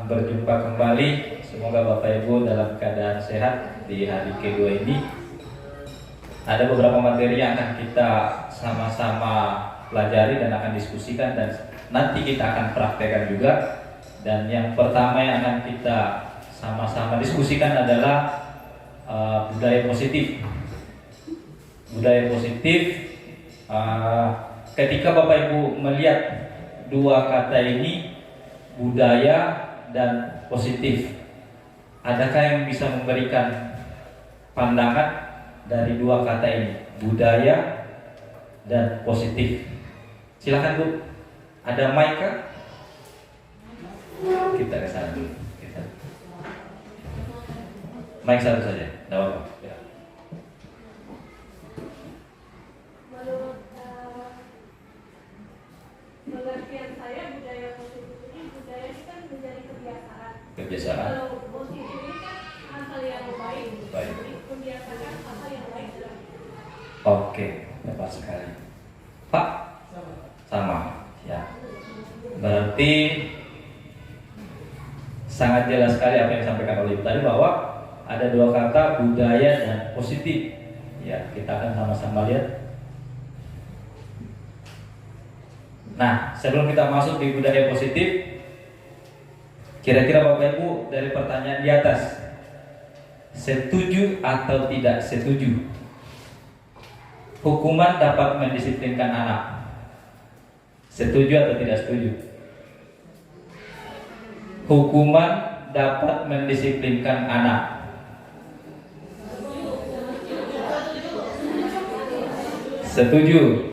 berjumpa kembali. Semoga Bapak Ibu dalam keadaan sehat di hari kedua ini. Ada beberapa materi yang akan kita sama-sama pelajari dan akan diskusikan, dan nanti kita akan praktekkan juga. Dan yang pertama yang akan kita sama-sama diskusikan adalah budaya positif. Budaya positif, ketika Bapak Ibu melihat dua kata ini, budaya dan positif, adakah yang bisa memberikan pandangan dari dua kata ini, budaya dan positif? Silakan Bu, ada mic kah? Kita ke sana dulu. Mic satu saja, tidak apa-apa. Ya. Pengertian saya, budaya positif ini, budaya ini kan menjadi kebiasaan. Kebiasaan. Kalau positif ini kan hal yang baik. Baik. Jadi kebiasaan hal yang baik dalam hidup. Oke, tepat sekali. Pak, sama. Ya. Berarti sangat jelas sekali apa yang disampaikan oleh Ibu tadi, bahwa ada dua kata, budaya dan positif. Ya, kita akan sama-sama lihat. Nah, sebelum kita masuk di budaya positif, kira-kira Bapak Ibu dari pertanyaan di atas, setuju atau tidak setuju hukuman dapat mendisiplinkan anak? Setuju atau tidak setuju? Hukuman dapat mendisiplinkan anak. Setuju.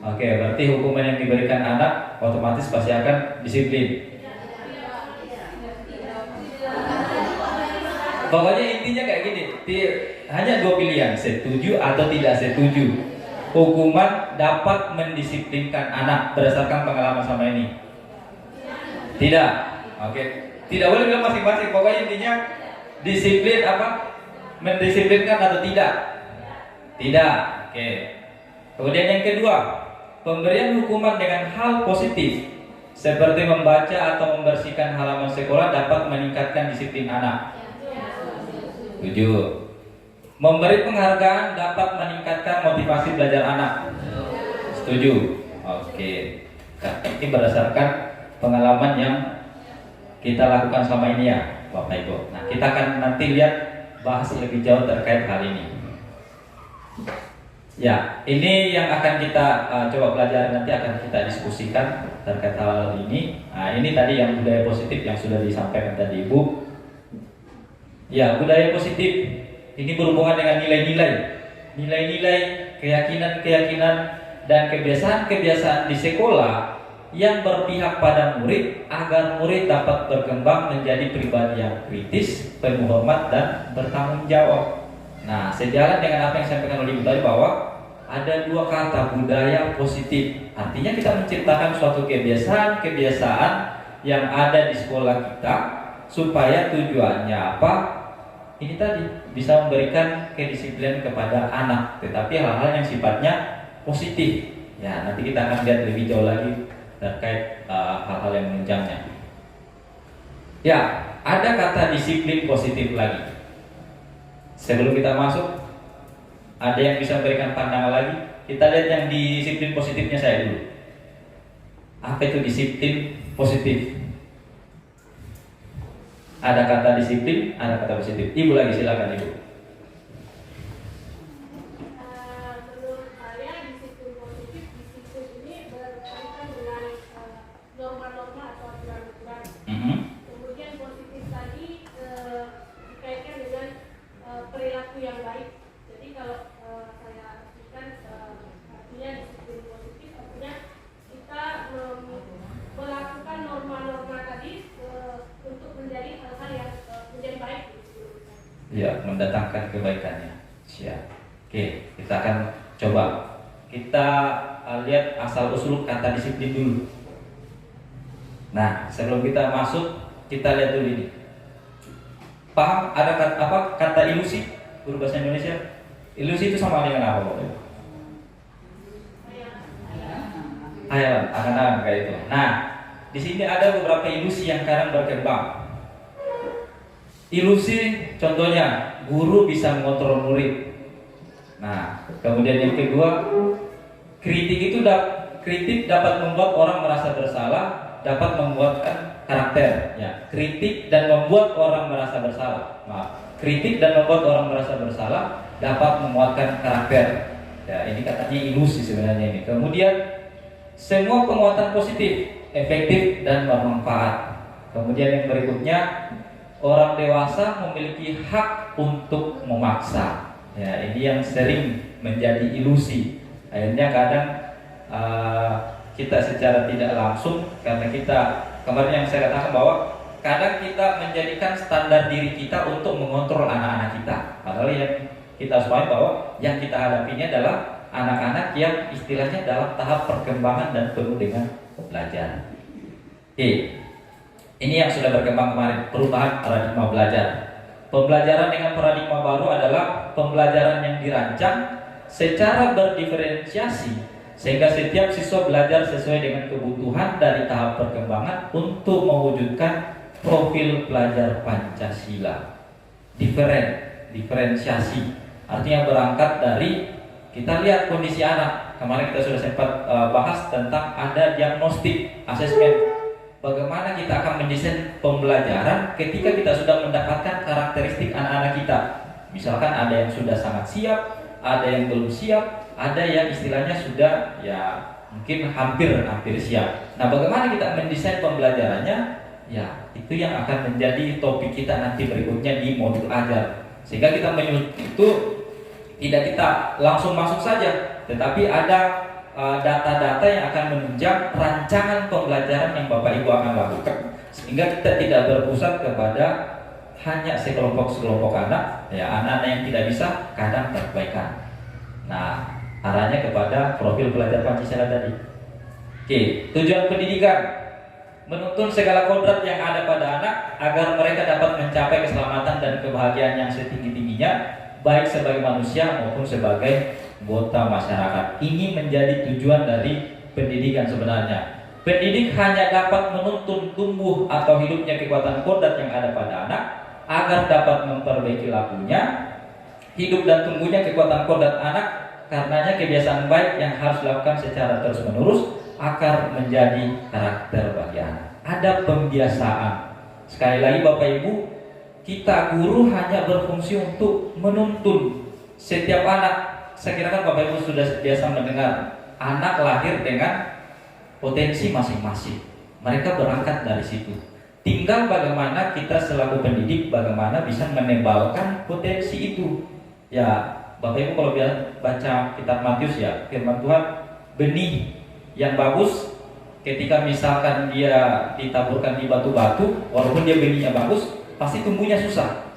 Oke, berarti hukuman yang diberikan anak otomatis pasti akan disiplin. Pokoknya intinya kayak gini, hanya dua pilihan, setuju atau tidak setuju. Hukuman dapat mendisiplinkan anak berdasarkan pengalaman sama ini. Tidak. Oke. Tidak boleh bilang masing-masing. Pokoknya intinya disiplin apa? Mendisiplinkan atau tidak? Tidak. Oke. Kemudian yang kedua, pemberian hukuman dengan hal positif seperti membaca atau membersihkan halaman sekolah dapat meningkatkan disiplin anak. Setuju. Memberi penghargaan dapat meningkatkan motivasi belajar anak. Setuju. Oke. Nah, ini berdasarkan pengalaman yang kita lakukan selama ini ya, Bapak Ibu. Nah, kita akan nanti lihat, bahas lebih jauh terkait hal ini. Ya, ini yang akan kita coba pelajari, nanti akan kita diskusikan terkait hal ini. Nah, ini tadi yang budaya positif yang sudah disampaikan tadi Ibu. Ya, budaya positif ini berhubungan dengan nilai-nilai, keyakinan-keyakinan dan kebiasaan-kebiasaan di sekolah yang berpihak pada murid agar murid dapat berkembang menjadi pribadi yang kritis, penuh hormat dan bertanggung jawab. Nah, sejalan dengan apa yang disampaikan oleh Ibu tadi, bahwa ada dua kata, budaya positif. Artinya kita menciptakan suatu kebiasaan-kebiasaan yang ada di sekolah kita, supaya tujuannya apa? Ini tadi bisa memberikan kedisiplinan kepada anak, tetapi hal-hal yang sifatnya positif. Ya, nanti kita akan lihat lebih jauh lagi terkait hal-hal yang menunjangnya. Ya, ada kata disiplin positif lagi. Sebelum kita masuk, ada yang bisa memberikan pandangan lagi? Kita lihat yang disiplin positifnya saya dulu. Apa itu disiplin positif? Ada kata disiplin, ada kata positif. Ibu lagi, silakan Ibu. Menurut saya disiplin positif, disiplin ini berkaitan dengan norma-norma atau aturan-aturan. Kemudian positif tadi dikaitkan dengan perilaku yang baik. Jadi kalau saya artikan artinya disiplin positif artinya kita melakukan norma-norma tadi untuk menjadi hal-hal yang menjadi baik. Ya, mendatangkan kebaikannya. Siap. Oke, kita akan coba. Kita lihat asal usul kata disiplin dulu. Nah, sebelum kita masuk, kita lihat dulu ini. Paham ada kata apa? Kata ilusi, guru bahasa Indonesia. Ilusi itu sama dengan apa, Bapak? Hayalan, angan-angan kayak itu. Nah, di sini ada beberapa ilusi yang kadang berkembang. Ilusi contohnya guru bisa mengontrol murid. Nah, kemudian yang kedua, kritik dapat membuat orang merasa bersalah, dapat membuatkan karakter. Ya, kritik dan membuat orang merasa bersalah. Kritik dan membuat orang merasa bersalah dapat menguatkan karakter. Ya, ini katanya ilusi sebenarnya ini. Kemudian semua penguatan positif, efektif dan bermanfaat. Kemudian yang berikutnya, orang dewasa memiliki hak untuk memaksa. Ya, ini yang sering menjadi ilusi. Akhirnya kadang kita secara tidak langsung, karena kita kemarin yang saya katakan bahwa kadang kita menjadikan standar diri kita untuk mengontrol anak-anak kita. Padahal yang kita harus paham bahwa yang kita hadapi ini adalah anak-anak yang istilahnya dalam tahap perkembangan dan penuh dengan belajar. Oke. Ini yang sudah berkembang kemarin, perubahan paradigma belajar. Pembelajaran dengan paradigma baru adalah pembelajaran yang dirancang secara berdiferensiasi sehingga setiap siswa belajar sesuai dengan kebutuhan dari tahap perkembangan untuk mewujudkan profil pelajar Pancasila. Diferensiasi artinya berangkat dari kita lihat kondisi anak. Kemarin kita sudah sempat bahas tentang ada diagnostik, asesmen. Bagaimana kita akan mendesain pembelajaran ketika kita sudah mendapatkan karakteristik anak-anak kita. Misalkan ada yang sudah sangat siap, ada yang belum siap, ada yang istilahnya sudah ya mungkin hampir siap. Nah, bagaimana kita mendesain pembelajarannya? Ya, itu yang akan menjadi topik kita nanti berikutnya di modul ajar. Sehingga kita itu tidak kita langsung masuk saja, tetapi ada data-data yang akan menunjang rancangan pembelajaran yang Bapak Ibu akan lakukan, sehingga kita tidak berpusat kepada hanya sekelompok anak, ya anak-anak yang tidak bisa kadang terabaikan. Nah, arahnya kepada profil pelajar Pancasila tadi. Oke, tujuan pendidikan menuntun segala kodrat yang ada pada anak agar mereka dapat mencapai keselamatan dan kebahagiaan yang setinggi-tingginya, baik sebagai manusia maupun sebagai anggota masyarakat. Ini menjadi tujuan dari pendidikan sebenarnya. Pendidik hanya dapat menuntun tumbuh atau hidupnya kekuatan kodrat yang ada pada anak agar dapat memperbaiki lakunya, hidup dan tumbuhnya kekuatan kodrat anak. Karenanya kebiasaan baik yang harus dilakukan secara terus-menerus agar menjadi karakter bagi anak. Ada pembiasaan. Sekali lagi Bapak Ibu, kita guru hanya berfungsi untuk menuntun setiap anak. Saya kira kan Bapak Ibu sudah biasa mendengar anak lahir dengan potensi masing-masing. Mereka berangkat dari situ. Tinggal bagaimana kita selaku pendidik bagaimana bisa menebalkan potensi itu. Ya, Bapak Ibu kalau baca kitab Matius ya, firman Tuhan, benih yang bagus ketika misalkan dia ditaburkan di batu-batu, walaupun dia benihnya bagus, pasti tumbuhnya susah.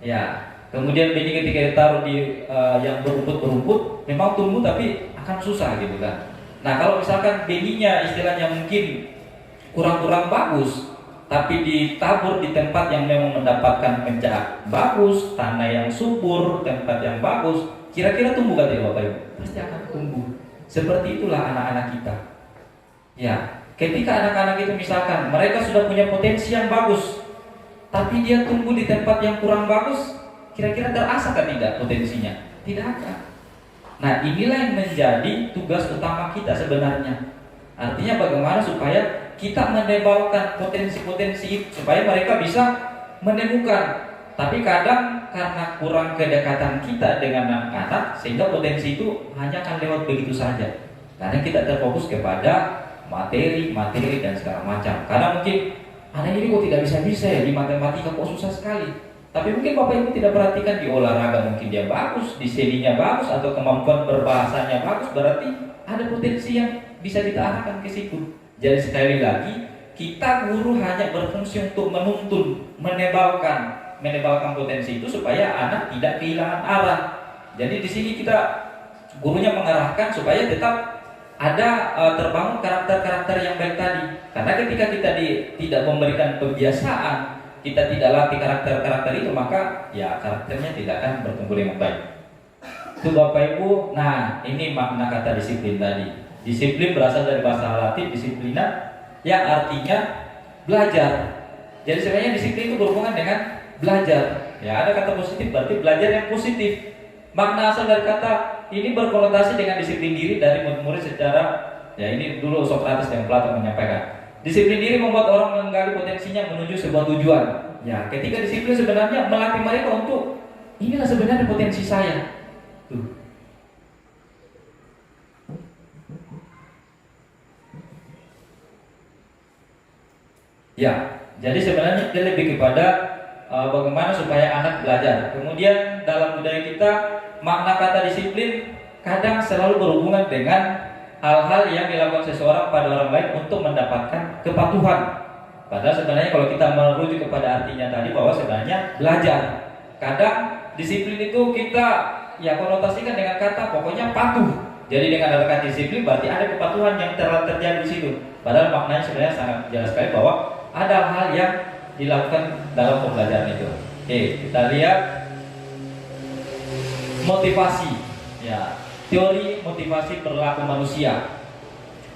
Ya. Kemudian benih ketika ditaruh di yang berumput, memang tumbuh tapi akan susah gitu kan. Nah, kalau misalkan benihnya istilahnya mungkin kurang bagus, tapi ditabur di tempat yang memang mendapatkan pencahayaan bagus, tanah yang subur, tempat yang bagus, kira-kira tumbuh gak ya Bapak Ibu? Pasti akan tumbuh. Seperti itulah anak-anak kita. Ya, ketika anak-anak itu misalkan mereka sudah punya potensi yang bagus, tapi dia tumbuh di tempat yang kurang bagus, kira-kira terasa kan tidak potensinya? Tidak akan. Nah, inilah yang menjadi tugas utama kita sebenarnya. Artinya bagaimana supaya kita menebalkan potensi-potensi itu supaya mereka bisa menemukan. Tapi kadang karena kurang kedekatan kita dengan anak-anak sehingga potensi itu hanya akan lewat begitu saja. Karena kita terfokus kepada materi dan segala macam. Karena mungkin anak ini kok tidak bisa ya di matematika, kok susah sekali. Tapi mungkin Bapak Ibu tidak perhatikan di olahraga mungkin dia bagus, di seninya bagus, atau kemampuan berbahasanya bagus, berarti ada potensi yang bisa kita arahkan ke situ. Jadi sekali lagi, kita guru hanya berfungsi untuk menuntun, menebalkan potensi itu supaya anak tidak kehilangan arah. Jadi di sini kita gurunya mengarahkan supaya tetap ada terbangun karakter-karakter yang baik tadi. Karena ketika kita tidak memberikan pembiasaan, kita tidak latih karakter-karakter itu, maka ya karakternya tidak akan bertumbuh dengan baik. Itu Bapak Ibu. Nah, ini makna kata disiplin tadi. Disiplin berasal dari bahasa Latin disiplina, yang artinya belajar. Jadi sebenarnya disiplin itu berhubungan dengan belajar. Ya, ada kata positif berarti belajar yang positif. Makna asal dari kata ini berkonotasi dengan disiplin diri dari murid-murid secara, ya ini dulu Socrates dan Plato menyampaikan. Disiplin diri membuat orang menggali potensinya menuju sebuah tujuan. Ya, ketika disiplin sebenarnya melatih mereka untuk inilah sebenarnya potensi saya. Tuh. Ya, jadi sebenarnya dia lebih kepada bagaimana supaya anak belajar. Kemudian dalam budaya kita makna kata disiplin kadang selalu berhubungan dengan hal-hal yang dilakukan seseorang pada orang lain untuk mendapatkan kepatuhan. Padahal sebenarnya kalau kita merujuk kepada artinya tadi bahwa sebenarnya belajar. Kadang disiplin itu kita ya konotasikan dengan kata pokoknya patuh. Jadi dengan ada kata disiplin berarti ada kepatuhan yang terjadi di situ. Padahal maknanya sebenarnya sangat jelas sekali bahwa ada hal yang dilakukan dalam pembelajaran itu. Oke, kita lihat motivasi. Ya, teori motivasi perilaku manusia.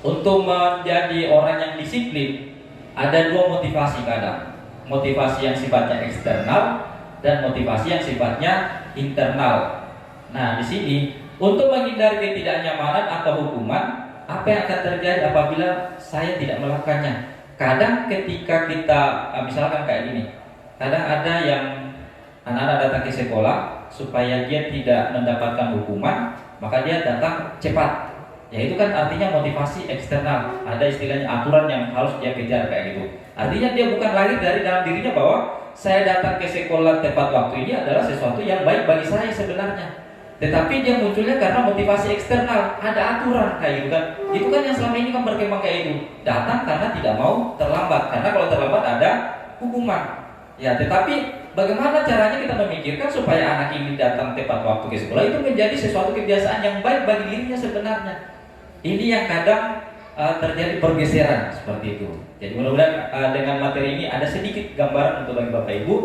Untuk menjadi orang yang disiplin ada dua motivasi kadang. Motivasi yang sifatnya eksternal dan motivasi yang sifatnya internal. Nah, di sini untuk menghindari ketidaknyamanan atau hukuman, apa yang akan terjadi apabila saya tidak melakukannya? Kadang ketika kita misalkan kayak gini, kadang ada yang anak-anak datang ke sekolah supaya dia tidak mendapatkan hukuman, maka dia datang cepat. Ya itu kan artinya motivasi eksternal. Ada istilahnya aturan yang harus dia kejar kayak gitu. Artinya dia bukan lagi dari dalam dirinya bahwa saya datang ke sekolah tepat waktu ini adalah sesuatu yang baik bagi saya sebenarnya. Tetapi dia munculnya karena motivasi eksternal, ada aturan kayak gitu kan. Itu kan yang selama ini kan berkembang kayak itu. Datang karena tidak mau terlambat, karena kalau terlambat ada hukuman. Ya, tetapi bagaimana caranya kita memikirkan supaya anak ini datang tepat waktu ke sekolah itu menjadi sesuatu kebiasaan yang baik bagi dirinya sebenarnya. Ini yang kadang terjadi pergeseran seperti itu. Jadi mudah-mudahan dengan materi ini ada sedikit gambaran untuk bagi Bapak Ibu.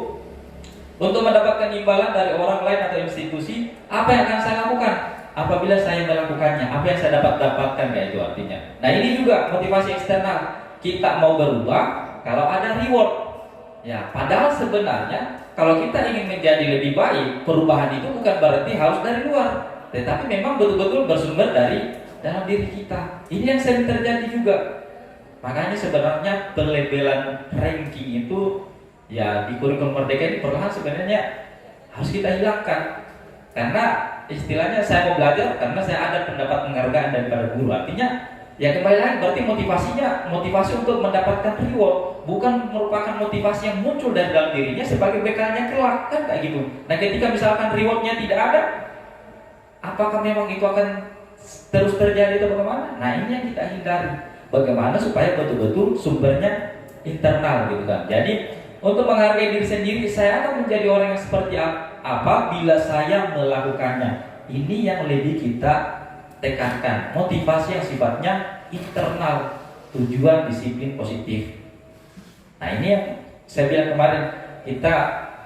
Untuk mendapatkan imbalan dari orang lain atau institusi, apa yang akan saya lakukan apabila saya melakukannya? Apa yang saya dapatkan kayak itu artinya. Nah ini juga motivasi eksternal. Kita mau berubah kalau ada reward. Ya, padahal sebenarnya kalau kita ingin menjadi lebih baik, perubahan itu bukan berarti harus dari luar, tetapi memang betul-betul bersumber dari dalam diri kita. Ini yang sering terjadi juga. Makanya sebenarnya pelebelan ranking itu ya di kurikulum Merdeka ini perlahan sebenarnya harus kita hilangkan. Karena istilahnya saya mau belajar karena saya ada pendapat penghargaan daripada guru. Artinya ya kembali lagi berarti motivasi untuk mendapatkan reward, bukan merupakan motivasi yang muncul dari dalam dirinya sebagai bekalnya kelak kan kayak gitu. Nah ketika misalkan rewardnya tidak ada, apakah memang itu akan terus terjadi atau bagaimana? Nah ini yang kita hindari. Bagaimana supaya betul-betul sumbernya internal gitu kan. Jadi untuk menghargai diri sendiri, saya akan menjadi orang yang seperti apa bila saya melakukannya. Ini yang lebih kita tekankan. Motivasi yang sifatnya internal, tujuan disiplin positif. Nah ini yang saya bilang kemarin, kita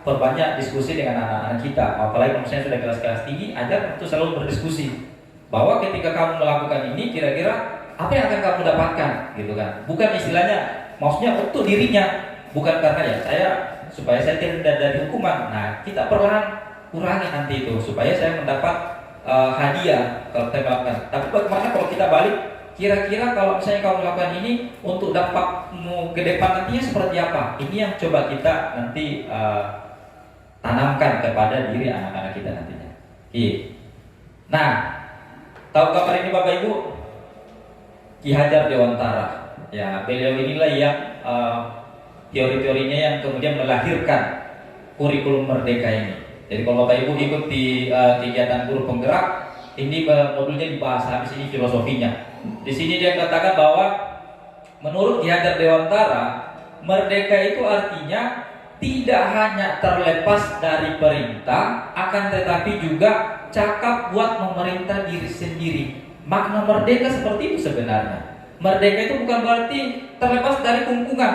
perbanyak diskusi dengan anak-anak kita. Apalagi kalau misalnya sudah kelas-kelas tinggi, ajar untuk selalu berdiskusi bahwa ketika kamu melakukan ini, kira-kira apa yang akan kamu dapatkan, gitu kan? Bukan istilahnya, maksudnya untuk dirinya, bukan karena ya supaya saya terhindar dari hukuman. Nah, kita perlahan kurangi nanti itu supaya saya mendapat hadiah kalau saya melakukan. Tapi bagaimana kalau kita balik? Kira-kira kalau misalnya kamu melakukan ini untuk dampakmu ke depan nantinya seperti apa? Ini yang coba kita nanti tanamkan kepada diri anak-anak kita nantinya. Nah, tahu kabar ini Bapak Ibu? Ki Hajar Dewantara. Ya, beliau inilah yang teori-teorinya yang kemudian melahirkan kurikulum Merdeka ini. Jadi kalau Bapak Ibu ikut di kegiatan guru penggerak, ini modulnya dibahas habis ini filosofinya. Di sini dia katakan bahwa menurut Ki Hajar Dewantara, merdeka itu artinya tidak hanya terlepas dari perintah, akan tetapi juga cakap buat memerintah diri sendiri. Makna merdeka seperti itu sebenarnya. Merdeka itu bukan berarti terlepas dari kungkungan,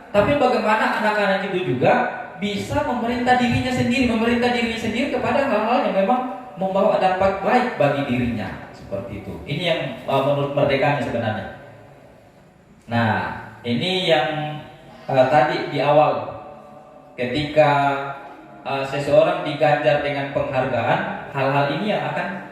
tapi bagaimana anak-anak itu juga bisa memerintah dirinya sendiri kepada hal-hal yang memang membawa dampak baik bagi dirinya. Seperti itu. Ini yang menurut merdekanya sebenarnya. Nah, Ini yang tadi di awal, ketika seseorang diganjar dengan penghargaan, hal-hal ini yang akan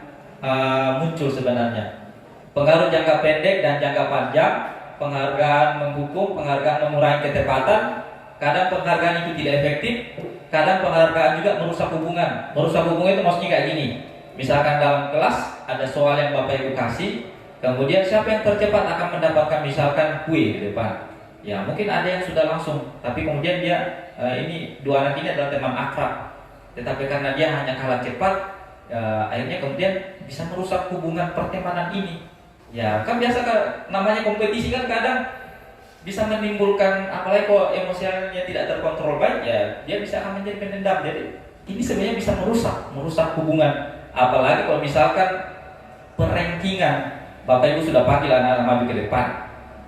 muncul sebenarnya. Pengaruh jangka pendek dan jangka panjang, penghargaan menghukum, penghargaan mengurangi ketepatan. Kadang penghargaan itu tidak efektif, kadang penghargaan juga merusak hubungan. Merusak hubungan itu maksudnya kayak gini. Misalkan dalam kelas ada soal yang Bapak Ibu kasih, kemudian siapa yang tercepat akan mendapatkan misalkan kue di depan. Ya mungkin ada yang sudah langsung, tapi kemudian dia ini dua anak ini adalah teman akrab, tetapi karena dia hanya kalah cepat, akhirnya kemudian bisa merusak hubungan pertemanan ini. Ya kan biasa namanya kompetisi kan kadang bisa menimbulkan, apalagi kalau emosinya tidak terkontrol baik, ya dia bisa akan menjadi pendendam. Jadi ini sebenarnya bisa merusak hubungan. Apalagi kalau misalkan perengkingan, Bapak Ibu sudah panggil anak-anak maju ke depan,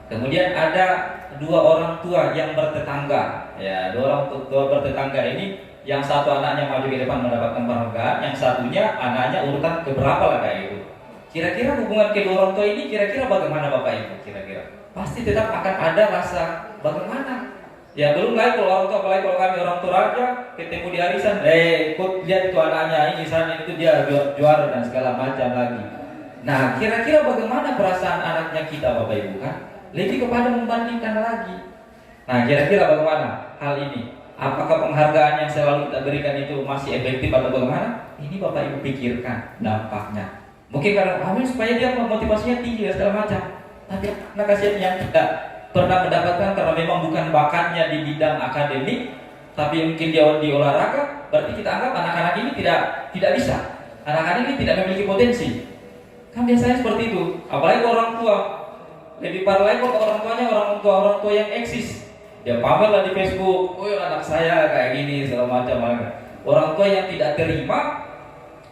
kemudian ada dua orang tua yang bertetangga, ya dua orang tua bertetangga ini, yang satu anaknya maju ke depan mendapatkan penghargaan, yang satunya anaknya urutan keberapa lah kayak itu. Kira-kira hubungan kedua orang tua ini kira-kira bagaimana Bapak Ibu? Kira-kira pasti tetap akan ada rasa bagaimana. Ya belum lagi kalau orang tua, apalagi kalau kami orang tua aja ketemu di arisan, ikut lihat itu anaknya ini sana itu dia juara dan segala macam lagi. Nah kira-kira bagaimana perasaan anaknya kita Bapak Ibu kan? Lebih kepada membandingkan lagi. Nah kira-kira bagaimana hal ini? Apakah penghargaan yang selalu kita berikan itu masih efektif atau bagaimana? Ini Bapak Ibu pikirkan dampaknya. Mungkin karena supaya dia motivasinya tinggi dan segala macam. Tapi anak kasihan yang tidak pernah mendapatkan karena memang bukan bakatnya di bidang akademik, tapi mungkin dia di olahraga, berarti kita anggap anak-anak ini tidak bisa. Anak-anak ini tidak memiliki potensi. Kan biasanya seperti itu. Apalagi orang tua. Lebih parah lagi kalau orang tuanya orang tua yang eksis. Dia pamer lah di Facebook, oh anak saya kayak gini segala macam. Orang tua yang tidak terima,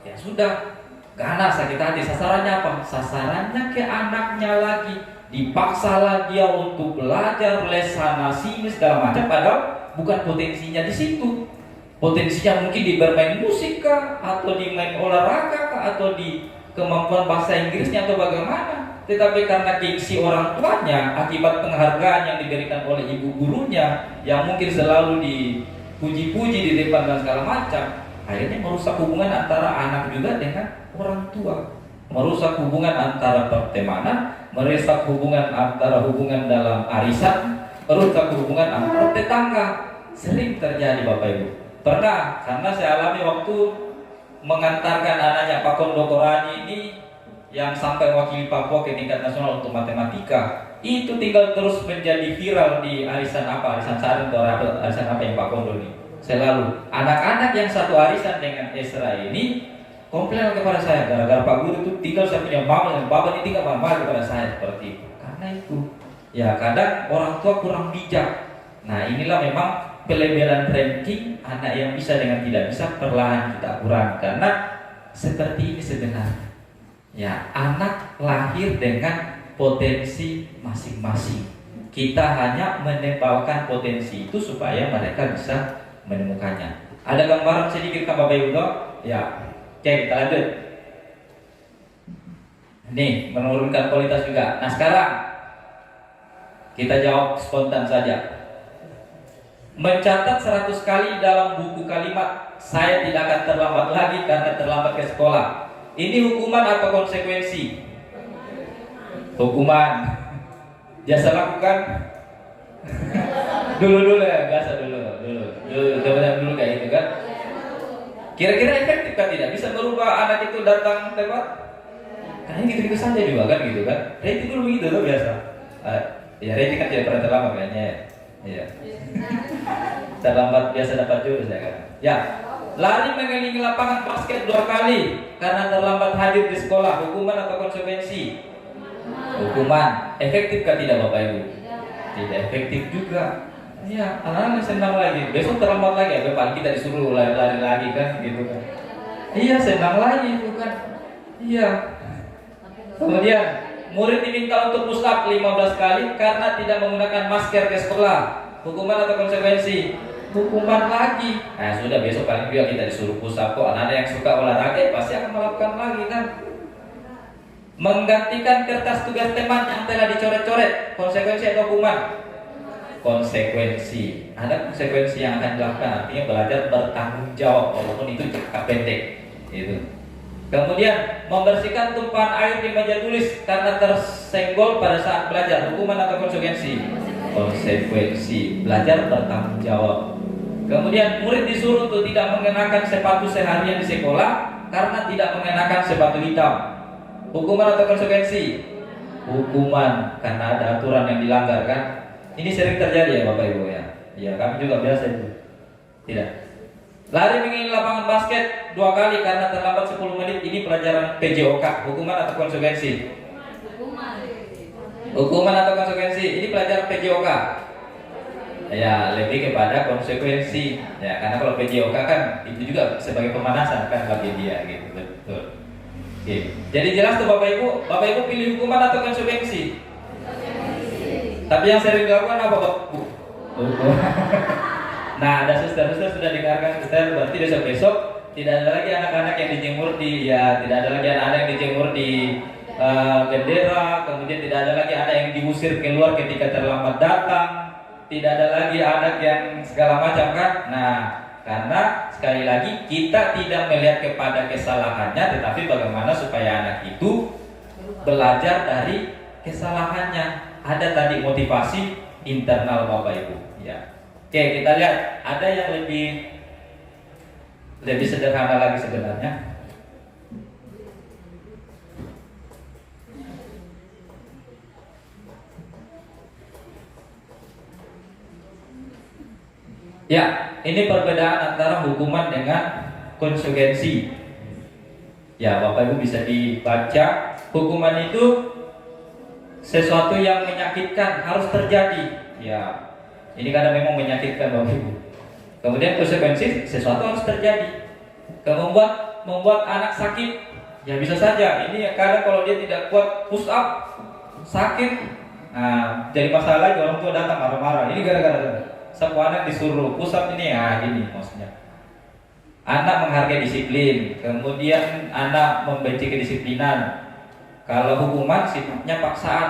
ya sudah, ganas sakit hati. Sasarannya apa? Sasarannya ke anaknya lagi. Dipaksalah dia untuk belajar les sana sini segala macam, padahal bukan potensinya di situ. Potensinya mungkin di bermain musik kah, atau di main olahraga kah, atau di kemampuan bahasa Inggrisnya atau bagaimana. Tetapi karena gengsi orang tuanya, akibat penghargaan yang diberikan oleh ibu gurunya yang mungkin selalu dipuji-puji di depan dan segala macam, akhirnya merusak hubungan antara anak juga dengan orang tua, merusak hubungan antara pertemanan, merusak hubungan antara hubungan dalam arisan, merusak hubungan antara tetangga. Sering terjadi Bapak Ibu. Pernah, karena saya alami waktu mengantarkan anaknya Pak Kondokorani ini yang sampai wakili Papua ke tingkat nasional untuk matematika, itu tinggal terus menjadi viral di arisan apa, arisan Sarin atau arisan apa yang Pak Kondo ini. Selalu anak-anak yang satu arisan dengan Esra ini komplain kepada saya, gara-gara Pak Guru itu tinggal saya punya mama dan bapak ini tinggal marah kepada saya seperti itu. Karena itu, ya kadang orang tua kurang bijak. Nah inilah memang pelebelan ranking anak yang bisa dengan tidak bisa perlahan kita kurangi. Karena seperti ini sebenarnya. Ya, anak lahir dengan potensi masing-masing. Kita hanya menebalkan potensi itu supaya mereka bisa menemukannya. Ada gambaran sedikit kan Bapak Ibu? Ya, oke kita lanjut. Nih, menurunkan kualitas juga. Nah sekarang kita jawab spontan saja. Mencatat 100 kali dalam buku kalimat saya tidak akan terlambat lagi karena terlambat ke sekolah. Ini hukuman atau konsekuensi? Hukuman. Jasa lakukan? dulu ya, biasa dulu kayak gitu kan. Kira-kira efektif kan tidak? Bisa merubah anak itu datang tepat? Kayaknya gitu-gitu saja juga kan gitu kan. Rating dulu begitu tuh biasa. Ya rating kan tidak pernah terlambat kayaknya. Iya. Terlambat biasa dapat jurus ya kan. Ya. Lari mengelilingi lapangan basket 2 kali karena terlambat hadir di sekolah, hukuman atau konsekuensi? Hukuman. Efektif kan tidak Bapak Ibu? Tidak efektif juga. Ya, anak-anak senang lagi. Besok terlambat lagi, ya Bapak kita disuruh lari-lari lagi kan, gitu kan? Iya, senang lagi itu kan. Iya. Kemudian murid diminta untuk push up 15 kali karena tidak menggunakan masker ke sekolah. Hukuman atau konsekuensi? Hukuman lagi. Nah sudah, besok paling juga kita disuruh push up kok. Anak-anak yang suka olahraga pasti akan melakukan lagi kan. Menggantikan kertas tugas teman yang telah dicoret-coret, konsekuensi atau hukuman? konsekuensi. Ada konsekuensi yang akan dilakukan, artinya belajar bertanggung jawab walaupun itu jangka pendek. Itu. Kemudian membersihkan tumpahan air di meja tulis karena tersenggol pada saat belajar. Hukuman atau konsekuensi? Konsekuensi. Belajar bertanggung jawab. Kemudian murid disuruh untuk tidak mengenakan sepatu seharian di sekolah karena tidak mengenakan sepatu hitam. Hukuman atau konsekuensi? Hukuman, karena ada aturan yang dilanggar kan. Ini sering terjadi ya Bapak Ibu ya. Ya kami juga biasa itu. Tidak. Lari mengelilingi lapangan basket 2 kali karena terlambat 10 menit. Ini pelajaran PJOK. Hukuman atau konsekuensi? Hukuman atau konsekuensi? Ini pelajaran PJOK. Ya lebih kepada konsekuensi. Ya karena kalau PJOK kan itu juga sebagai pemanasan kan bagi dia gitu. Betul. Oke. Jadi jelas tuh Bapak Ibu pilih hukuman atau konsekuensi? Tapi yang sering dilakukan apa Bapak Ibu? Nah, ada suster-suster sudah dengarkan suster, berarti besok-besok tidak ada lagi anak-anak yang dijemur tidak ada lagi anak-anak yang dijemur di bendera, kemudian tidak ada lagi anak yang diusir keluar ketika terlambat datang, tidak ada lagi anak yang segala macam kan. Nah, karena sekali lagi kita tidak melihat kepada kesalahannya, tetapi bagaimana supaya anak itu belajar dari kesalahannya. Ada tadi motivasi internal Bapak Ibu ya. Oke, kita lihat ada yang lebih sederhana lagi sebenarnya. Ya, ini perbedaan antara hukuman dengan konsekuensi. Ya, Bapak Ibu bisa dibaca. Hukuman itu sesuatu yang menyakitkan harus terjadi. Ya. Ini kadang memang menyakitkan Bapak Ibu. Kemudian konsekuensi sesuatu harus terjadi. Membuat anak sakit, ya bisa saja. Ini kadang kalau dia tidak kuat push up, sakit. Nah, jadi masalah lagi orang tua datang marah-marah. Ini gara-gara semua anak disuruh push up ini, gini maksudnya. Anak menghargai disiplin, kemudian anak membenci kedisiplinan. Kalau hukuman sifatnya paksaan,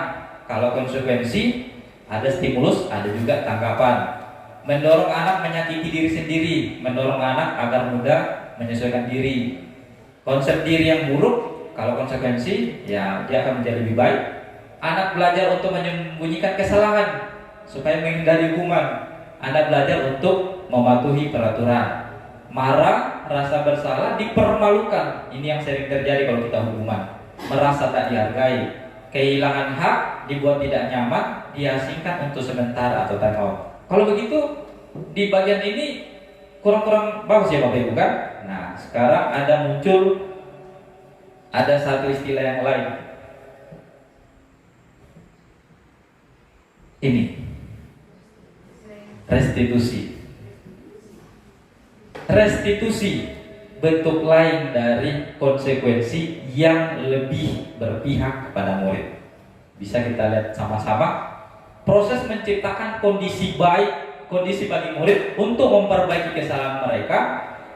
kalau konsekuensi ada stimulus, ada juga tanggapan. Mendorong anak menyakiti diri sendiri, mendorong anak agar mudah menyesuaikan diri. Konsep diri yang buruk, kalau konsekuensi, ya dia akan menjadi lebih baik. Anak belajar untuk menyembunyikan kesalahan supaya menghindari hukuman. Anak belajar untuk mematuhi peraturan. Marah, rasa bersalah, dipermalukan. Ini yang sering terjadi kalau kita hukuman. Merasa tak dihargai. Kehilangan hak, dibuat tidak nyaman, diasingkan untuk sementara atau time out. Kalau begitu di bagian ini kurang bagus ya Bapak Ibu kan? Nah sekarang ada satu istilah yang lain. Ini restitusi. Restitusi bentuk lain dari konsekuensi yang lebih berpihak kepada murid. Bisa kita lihat sama-sama. Proses menciptakan kondisi bagi murid untuk memperbaiki kesalahan mereka,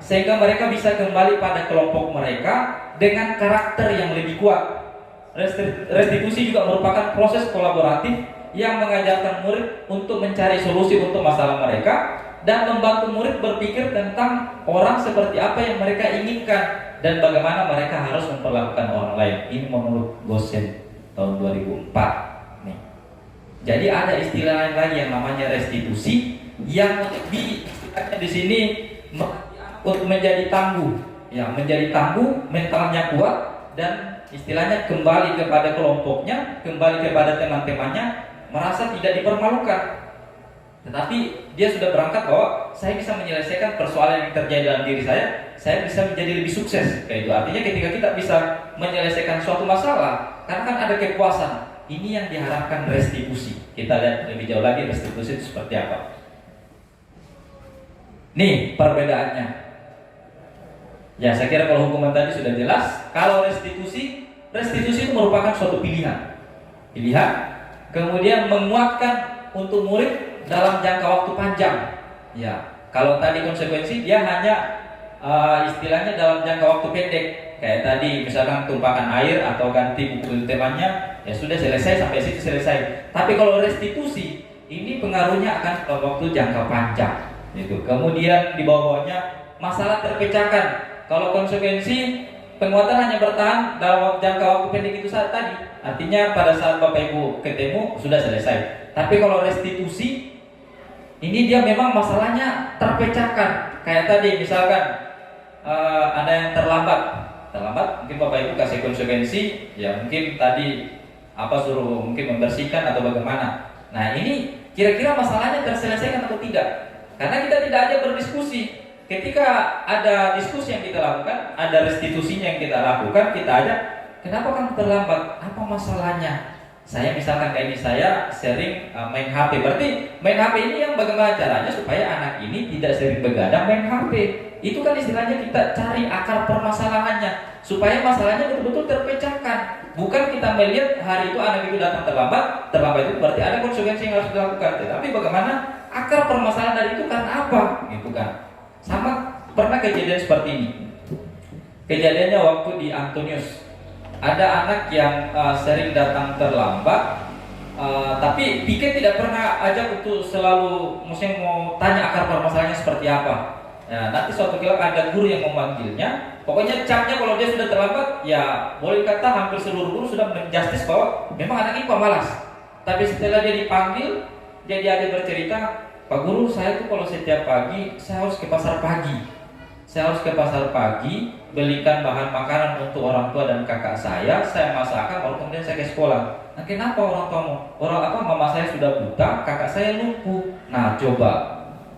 sehingga mereka bisa kembali pada kelompok mereka dengan karakter yang lebih kuat. Restitusi juga merupakan proses kolaboratif yang mengajarkan murid untuk mencari solusi untuk masalah mereka dan membantu murid berpikir tentang orang seperti apa yang mereka inginkan dan bagaimana mereka harus memperlakukan orang lain. Ini menurut Gosen tahun 2004. Nih. Jadi ada istilah lain lagi yang namanya restitusi yang di sini untuk menjadi tangguh, ya menjadi tangguh, mentalnya kuat dan istilahnya kembali kepada kelompoknya, kembali kepada teman-temannya, merasa tidak dipermalukan. Tetapi dia sudah berangkat bahwa saya bisa menyelesaikan persoalan yang terjadi dalam diri saya bisa menjadi lebih sukses. Kayak itu artinya ketika kita bisa menyelesaikan suatu masalah, karena kan ada kepuasan. Ini yang diharapkan restitusi. Kita lihat lebih jauh lagi restitusi itu seperti apa. Nih perbedaannya. Ya saya kira kalau hukuman tadi sudah jelas. Kalau restitusi itu merupakan suatu pilihan. Kemudian menguatkan untuk murid dalam jangka waktu panjang. Ya, kalau tadi konsekuensi dia hanya istilahnya dalam jangka waktu pendek. Kayak tadi misalkan tumpahkan air atau ganti buku temannya, ya sudah selesai sampai situ selesai. Tapi kalau restitusi ini pengaruhnya akan dalam waktu jangka panjang. Gitu. Kemudian di bawah-bawahnya masalah terpecahkan. Kalau konsekuensi penguatan hanya bertahan dalam jangka waktu pendek itu saat tadi, artinya pada saat Bapak Ibu ketemu sudah selesai. Tapi kalau restitusi ini dia memang masalahnya terpecahkan. Kayak tadi misalkan ada yang terlambat, mungkin Bapak Ibu kasih konsekuensi, ya mungkin tadi suruh mungkin membersihkan atau bagaimana. Nah ini kira-kira masalahnya terselesaikan atau tidak? Karena kita tidak ada berdiskusi. Ketika ada diskusi yang kita lakukan, ada restitusinya yang kita lakukan, kita ajak, kenapa kamu terlambat? Apa masalahnya? Saya misalkan kayak ini, saya sering main HP. Berarti main HP ini yang bagaimana caranya supaya anak ini tidak sering begadang main HP. Itu kan istilahnya kita cari akar permasalahannya, supaya masalahnya betul-betul terpecahkan. Bukan kita melihat hari itu anak itu datang terlambat itu berarti ada konsekuensi yang harus dilakukan. Tetapi bagaimana akar permasalahan dari itu karena apa? Gitu kan. Sama pernah kejadian seperti ini. Kejadiannya waktu di Antonius. Ada anak yang sering datang terlambat, tapi Pike tidak pernah ajak untuk selalu maksudnya mau tanya akar permasalahannya seperti apa. Nah, nanti suatu kali ada guru yang memanggilnya. Pokoknya capnya kalau dia sudah terlambat, ya boleh kata hampir seluruh guru sudah menjustis bahwa memang anak ini pemalas. Tapi setelah dia dipanggil, dia ada bercerita, Pak Guru, saya tuh kalau setiap pagi saya harus ke pasar pagi. Saya harus ke pasar pagi, belikan bahan makanan untuk orang tua dan kakak saya masakkan, baru kemudian saya ke sekolah. Nah, kenapa orang tuamu? Mama saya sudah buta, kakak saya lumpuh. Nah, coba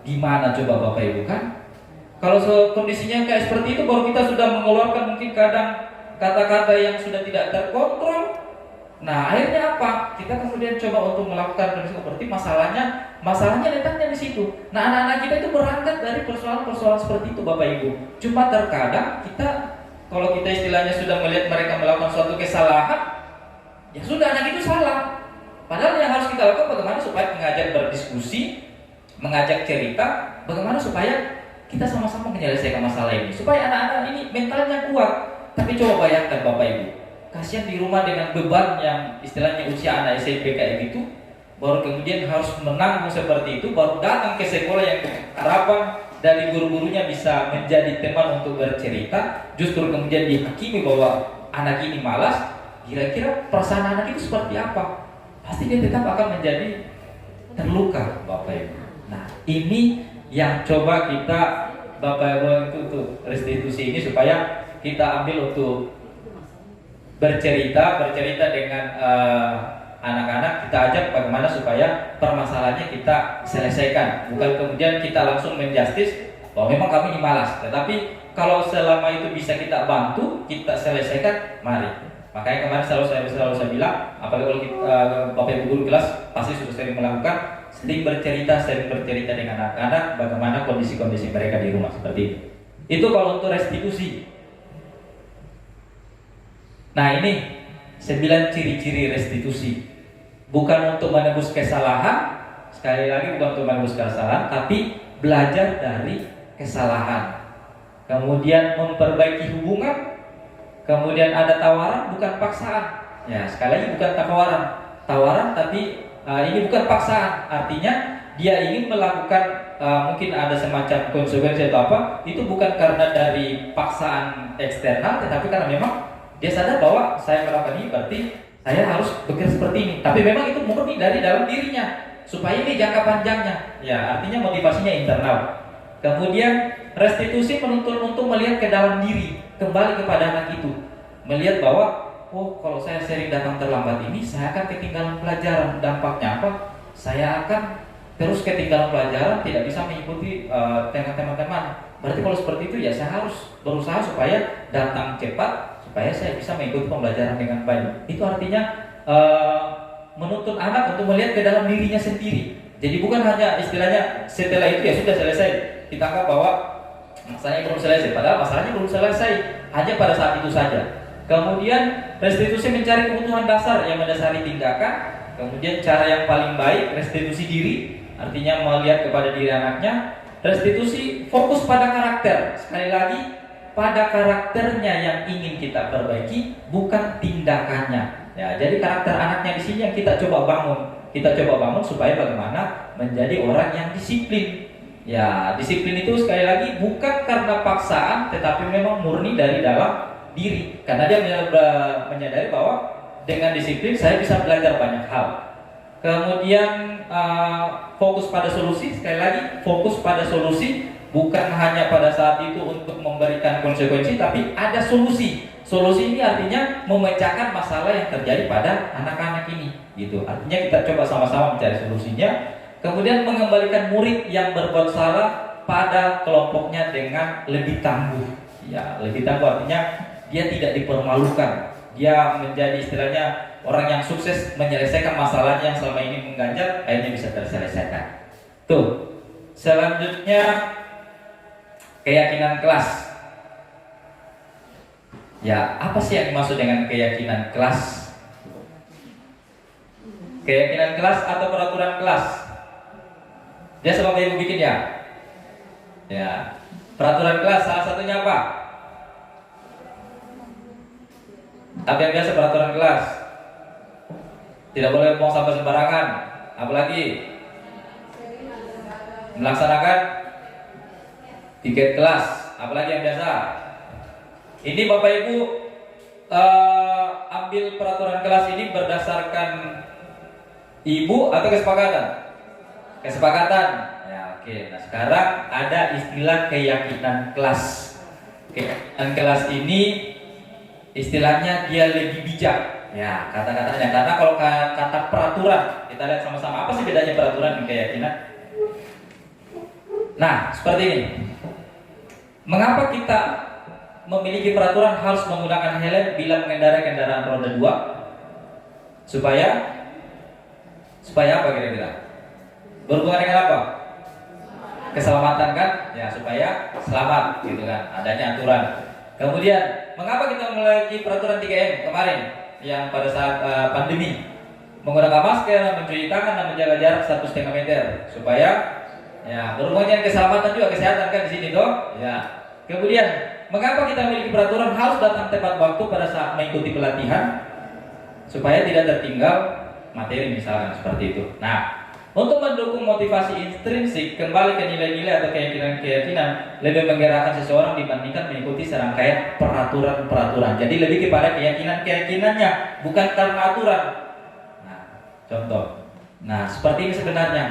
gimana coba Bapak Ibu kan? Kalau kondisinya kayak seperti itu, baru kita sudah mengeluarkan mungkin kadang kata-kata yang sudah tidak terkontrol. Nah, akhirnya apa? Kita kemudian coba untuk melakukan seperti masalahnya letaknya di situ. Nah, anak-anak kita itu berangkat dari persoalan-persoalan seperti itu, Bapak Ibu. Cuma terkadang kalau kita istilahnya sudah melihat mereka melakukan suatu kesalahan, ya sudah anak itu salah. Padahal yang harus kita lakukan bagaimana supaya mengajak berdiskusi, mengajak cerita, bagaimana supaya kita sama-sama menyelesaikan masalah ini, supaya anak-anak ini mentalnya kuat. Tapi coba bayangkan Bapak Ibu, kasihan di rumah dengan beban yang istilahnya usia anak SMP kayak gitu, baru kemudian harus menanggung seperti itu, baru datang ke sekolah yang harapan dari guru-gurunya bisa menjadi teman untuk bercerita, justru kemudian dihakimi bahwa anak ini malas. Kira-kira perasaan anak itu seperti apa? Pasti dia tetap akan menjadi terluka, Bapak Ibu. Nah, ini yang coba kita Bapak Ibu itu untuk restitusi ini supaya kita ambil untuk bercerita dengan anak-anak, kita ajak bagaimana supaya permasalahannya kita selesaikan, bukan kemudian kita langsung menjustis bahwa memang kami ini malas. Tetapi kalau selama itu bisa kita bantu, kita selesaikan, mari. Makanya kemarin selalu saya bilang, apalagi kalau kita, Bapak Ibu guru kelas pasti sudah sering melakukan, sering bercerita dengan anak-anak bagaimana kondisi-kondisi mereka di rumah seperti itu. Itu kalau untuk restitusi. Nah, ini 9 ciri-ciri restitusi. Bukan untuk menebus kesalahan, sekali lagi bukan untuk menebus kesalahan, tapi belajar dari kesalahan. Kemudian memperbaiki hubungan, kemudian ada tawaran bukan paksaan. Ya, sekali lagi bukan tawaran tapi ini bukan paksaan. Artinya dia ingin melakukan mungkin ada semacam konsekuensi atau apa, itu bukan karena dari paksaan eksternal, tetapi karena memang dia sadar bahwa saya melakukan ini berarti saya harus bekerja seperti ini. Tapi memang itu murni dari dalam dirinya, supaya ini jangka panjangnya. Ya, artinya motivasinya internal. Kemudian restitusi menuntut untuk melihat ke dalam diri, kembali kepada anak itu, melihat bahwa kalau saya sering datang terlambat ini, saya akan ketinggalan pelajaran. Dampaknya apa? Saya akan terus ketinggalan pelajaran, tidak bisa mengikuti dengan teman-teman. Berarti kalau seperti itu ya saya harus berusaha supaya datang cepat, supaya saya bisa mengikuti pembelajaran dengan baik. Itu artinya menuntut anak untuk melihat ke dalam dirinya sendiri. Jadi bukan hanya istilahnya setelah itu ya sudah selesai, kita anggap bahwa masalahnya belum selesai, padahal masalahnya belum selesai, hanya pada saat itu saja. Kemudian restitusi mencari kebutuhan dasar yang mendasari tindakan. Kemudian cara yang paling baik restitusi diri, artinya melihat kepada diri anaknya. Restitusi fokus pada karakter, sekali lagi pada karakternya yang ingin kita perbaiki, bukan tindakannya. Ya, jadi karakter anaknya di sini yang kita coba bangun. kita coba bangun supaya bagaimana menjadi orang yang disiplin. Ya, disiplin itu sekali lagi bukan karena paksaan, tetapi memang murni dari dalam diri. Karena dia menyadari bahwa dengan disiplin saya bisa belajar banyak hal. Kemudian fokus pada solusi, sekali lagi fokus pada solusi, bukan hanya pada saat itu untuk memberikan konsekuensi, tapi ada solusi. Solusi ini artinya memecahkan masalah yang terjadi pada anak-anak ini, gitu. Artinya kita coba sama-sama mencari solusinya. Kemudian mengembalikan murid yang berbuat salah pada kelompoknya dengan lebih tangguh. Ya, lebih tangguh artinya dia tidak dipermalukan. Dia menjadi istilahnya orang yang sukses menyelesaikan masalahnya yang selama ini mengganjal, akhirnya bisa terselesaikan. Tuh. Selanjutnya keyakinan kelas. Ya, apa sih yang dimaksud dengan keyakinan kelas? Keyakinan kelas atau peraturan kelas? Dia sama ibu bikin ya? Ya. Peraturan kelas salah satunya apa? Apa yang biasa peraturan kelas? Tidak boleh buang sampah sembarangan. Apalagi melaksanakan tiket kelas. Apalagi yang biasa? Ini Bapak Ibu ambil peraturan kelas ini berdasarkan ibu atau kesepakatan? Kesepakatan. Ya, oke. Nah, sekarang ada istilah keyakinan kelas. Keyakinan kelas ini istilahnya dia lebih bijak. Ya, kata-katanya. Karena kalau kata peraturan, kita lihat sama-sama apa sih bedanya peraturan dan keyakinan? Nah, seperti ini. Mengapa kita memiliki peraturan harus menggunakan helm bila mengendarai kendaraan roda 2? Supaya apa kira-kira? Berhubungan dengan apa? Keselamatan kan? Ya, supaya selamat gitu kan. Adanya aturan. Kemudian, mengapa kita memiliki peraturan 3M kemarin yang pada saat pandemi? Menggunakan masker, mencuci tangan dan menjaga jarak 1,5 meter supaya ya berhubungan dengan keselamatan juga, kesehatan kan di sini toh. Ya. Kemudian, mengapa kita memiliki peraturan harus datang tepat waktu pada saat mengikuti pelatihan supaya tidak tertinggal materi misalkan seperti itu. Nah, untuk mendukung motivasi intrinsik kembali ke nilai-nilai atau keyakinan-keyakinan lebih menggerakkan seseorang dibandingkan mengikuti serangkaian peraturan-peraturan. Jadi lebih kepada keyakinan-keyakinannya bukan karena aturan. Nah, contoh. Nah, seperti ini sebenarnya.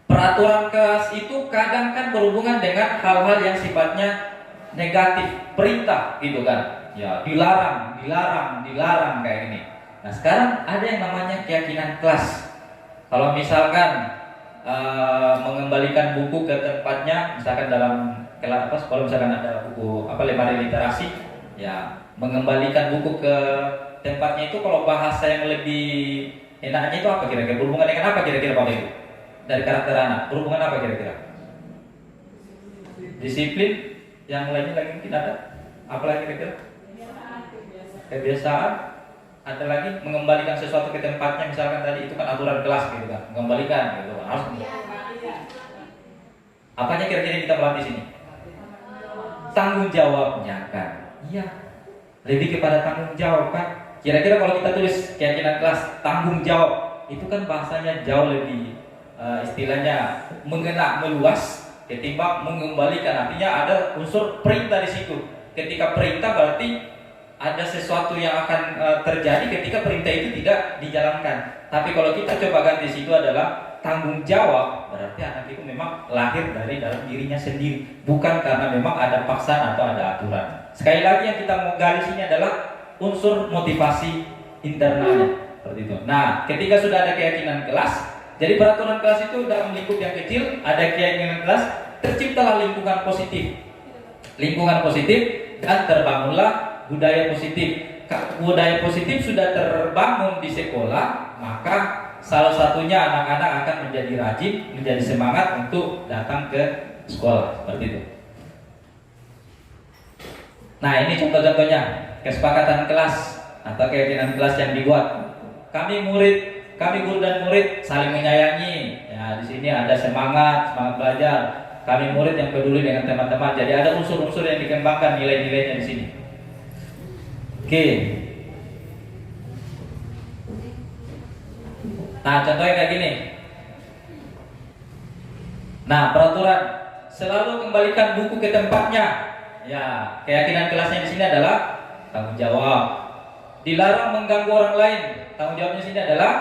Peraturan kelas itu kadang kan berhubungan dengan hal-hal yang sifatnya negatif, perintah gitu kan. Ya, dilarang kayak gini. Nah, sekarang ada yang namanya keyakinan kelas. Kalau misalkan mengembalikan buku ke tempatnya, misalkan dalam kelas apa sekolah misalkan ada buku lemari literasi, ya mengembalikan buku ke tempatnya itu kalau bahasa yang lebih enaknya itu apa kira-kira? Berhubungan dengan apa kira-kira Pak Ibu? Dari karakter anak, berhubungan apa kira-kira? Disiplin, yang lainnya lagi mungkin ada? Apa lagi kira-kira? Kebiasaan. Ada lagi mengembalikan sesuatu ke tempatnya, misalkan tadi itu kan aturan kelas gitu kan, mengembalikan gitu kan, harus. Apanya kira-kira kita melatih sini? Tanggung jawabnya kan, iya, lebih kepada tanggung jawab kan. Kira-kira kalau kita tulis keyakinan kelas tanggung jawab, itu kan bahasanya jauh lebih istilahnya mengena meluas ketimbang mengembalikan. Artinya ada unsur perintah di situ. Ketika perintah berarti ada sesuatu yang akan terjadi ketika perintah itu tidak dijalankan. Tapi kalau kita coba ganti situ adalah tanggung jawab, berarti anak itu memang lahir dari dalam dirinya sendiri, bukan karena memang ada paksaan atau ada aturan. Sekali lagi yang kita mau gali sini adalah unsur motivasi internalnya, seperti itu. Nah, ketika sudah ada keyakinan kelas, jadi peraturan kelas itu dalam lingkup yang kecil, ada keyakinan kelas, terciptalah lingkungan positif. Lingkungan positif dan terbangunlah budaya positif. Budaya positif sudah terbangun di sekolah, maka salah satunya anak-anak akan menjadi rajin, menjadi semangat untuk datang ke sekolah, seperti itu. Nah, ini contoh-contohnya kesepakatan kelas atau keyakinan kelas yang dibuat. Kami guru dan murid saling menyayangi. Ya, di sini ada semangat belajar. Kami murid yang peduli dengan teman-teman. Jadi ada unsur-unsur yang dikembangkan, nilai-nilainya di sini. Oke. Nah, contohnya kayak gini. Nah, peraturan selalu kembalikan buku ke tempatnya. Ya, keyakinan kelasnya di sini adalah tanggung jawab. Dilarang mengganggu orang lain. Tanggung jawabnya di sini adalah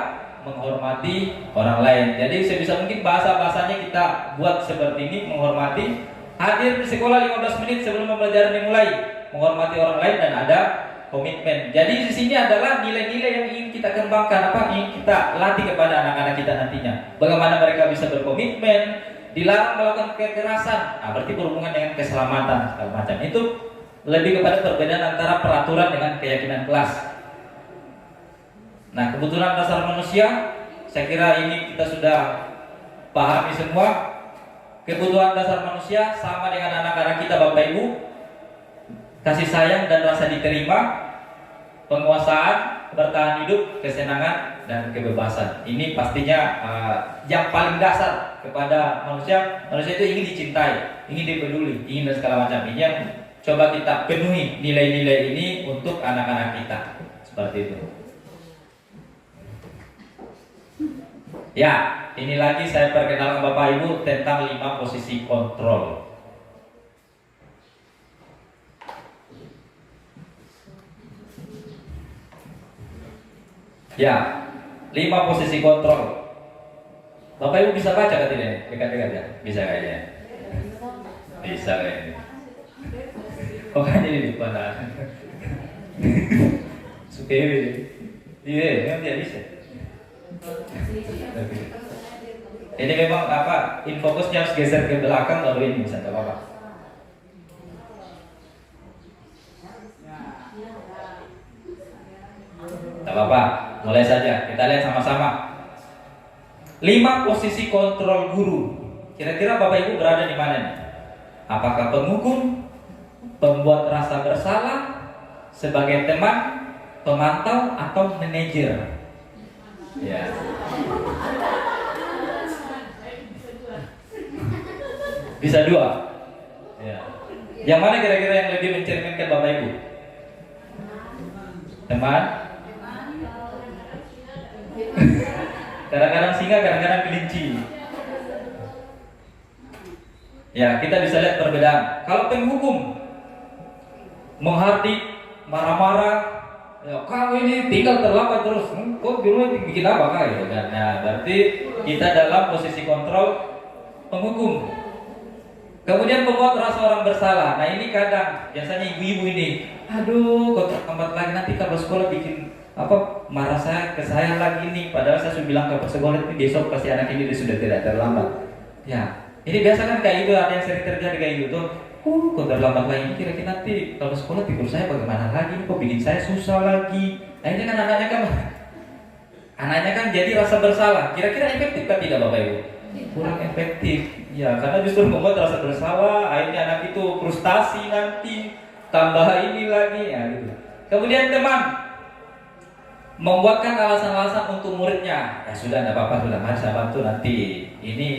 menghormati orang lain. Jadi sebisa mungkin bahasa-bahasanya kita buat seperti ini, menghormati. Hadir di sekolah 15 menit sebelum pembelajaran dimulai, menghormati orang lain dan ada komitmen. Jadi di sini adalah nilai-nilai yang ingin kita kembangkan, ingin kita latih kepada anak-anak kita nantinya. Bagaimana mereka bisa berkomitmen, dilarang melakukan kekerasan. Nah, berarti berhubungan dengan keselamatan segala macam. Itu lebih kepada perbedaan antara peraturan dengan keyakinan kelas. Nah, kebutuhan dasar manusia, saya kira ini kita sudah pahami semua. Kebutuhan dasar manusia sama dengan anak-anak kita, Bapak Ibu. Kasih sayang dan rasa diterima, penguasaan, bertahan hidup, kesenangan, dan kebebasan. Ini pastinya yang paling dasar kepada manusia. Manusia itu ingin dicintai, ingin dipeduli, ingin dan segala macam. Ini yang coba kita penuhi nilai-nilai ini untuk anak-anak kita. Seperti itu. Ya, ini lagi saya perkenalkan Bapak Ibu tentang 5 posisi kontrol. Ya, 5 posisi kontrol. Bapak Ibu bisa baca kan tidak? Dekat-dekat ya? Bisa kayaknya. Bisa kayaknya. Oh kan jadi di depan. Suka ini. Iya, memang tidak bisa. Ini memang infokusnya harus geser ke belakang baru ini bisa, tidak apa-apa. Tidak apa-apa, mulai saja. Kita lihat sama-sama. 5 posisi kontrol guru. Kira-kira Bapak Ibu berada di mana nih? Apakah penghukum, pembuat rasa bersalah, sebagai teman, pemantau, atau manajer? Ya. Bisa 2. Ya. Yang mana kira-kira yang lebih mencerminkan Bapak Ibu? Teman? Kadang-kadang singa, kadang-kadang kelinci. Ya, kita bisa lihat perbedaan. Kalau penghukum menghardik, marah-marah, ya, kamu ini tinggal terlambat terus. Kok dulu bikin apa kah gitu kan? Nah, berarti kita dalam posisi kontrol penghukum. Kemudian pembuat rasa orang bersalah. Nah, ini kadang biasanya ibu-ibu ini, aduh, kok terlambat lagi, nanti kabar sekolah bikin marah saya ke saya lagi nih. Padahal saya sudah bilang kabar sekolah itu besok pasti anak ini sudah tidak terlambat. Ya, ini biasa kan kayak itu, ada yang sering terjadi kayak gitu. Kok terlambat lagi, kira-kira nanti kalau sekolah tidur saya bagaimana lagi, kok bikin saya susah lagi. Nah, ini kan anaknya kan jadi rasa bersalah. Kira-kira efektif kan tidak Bapak Ibu? Kurang efektif. Ya, karena justru membuat rasa bersalah, akhirnya anak itu frustasi nanti, tambah ini lagi, ya gitu. Kemudian teman membuatkan alasan-alasan untuk muridnya. Ya sudah, tidak apa-apa, sudah, mari saya bantu nanti. Ini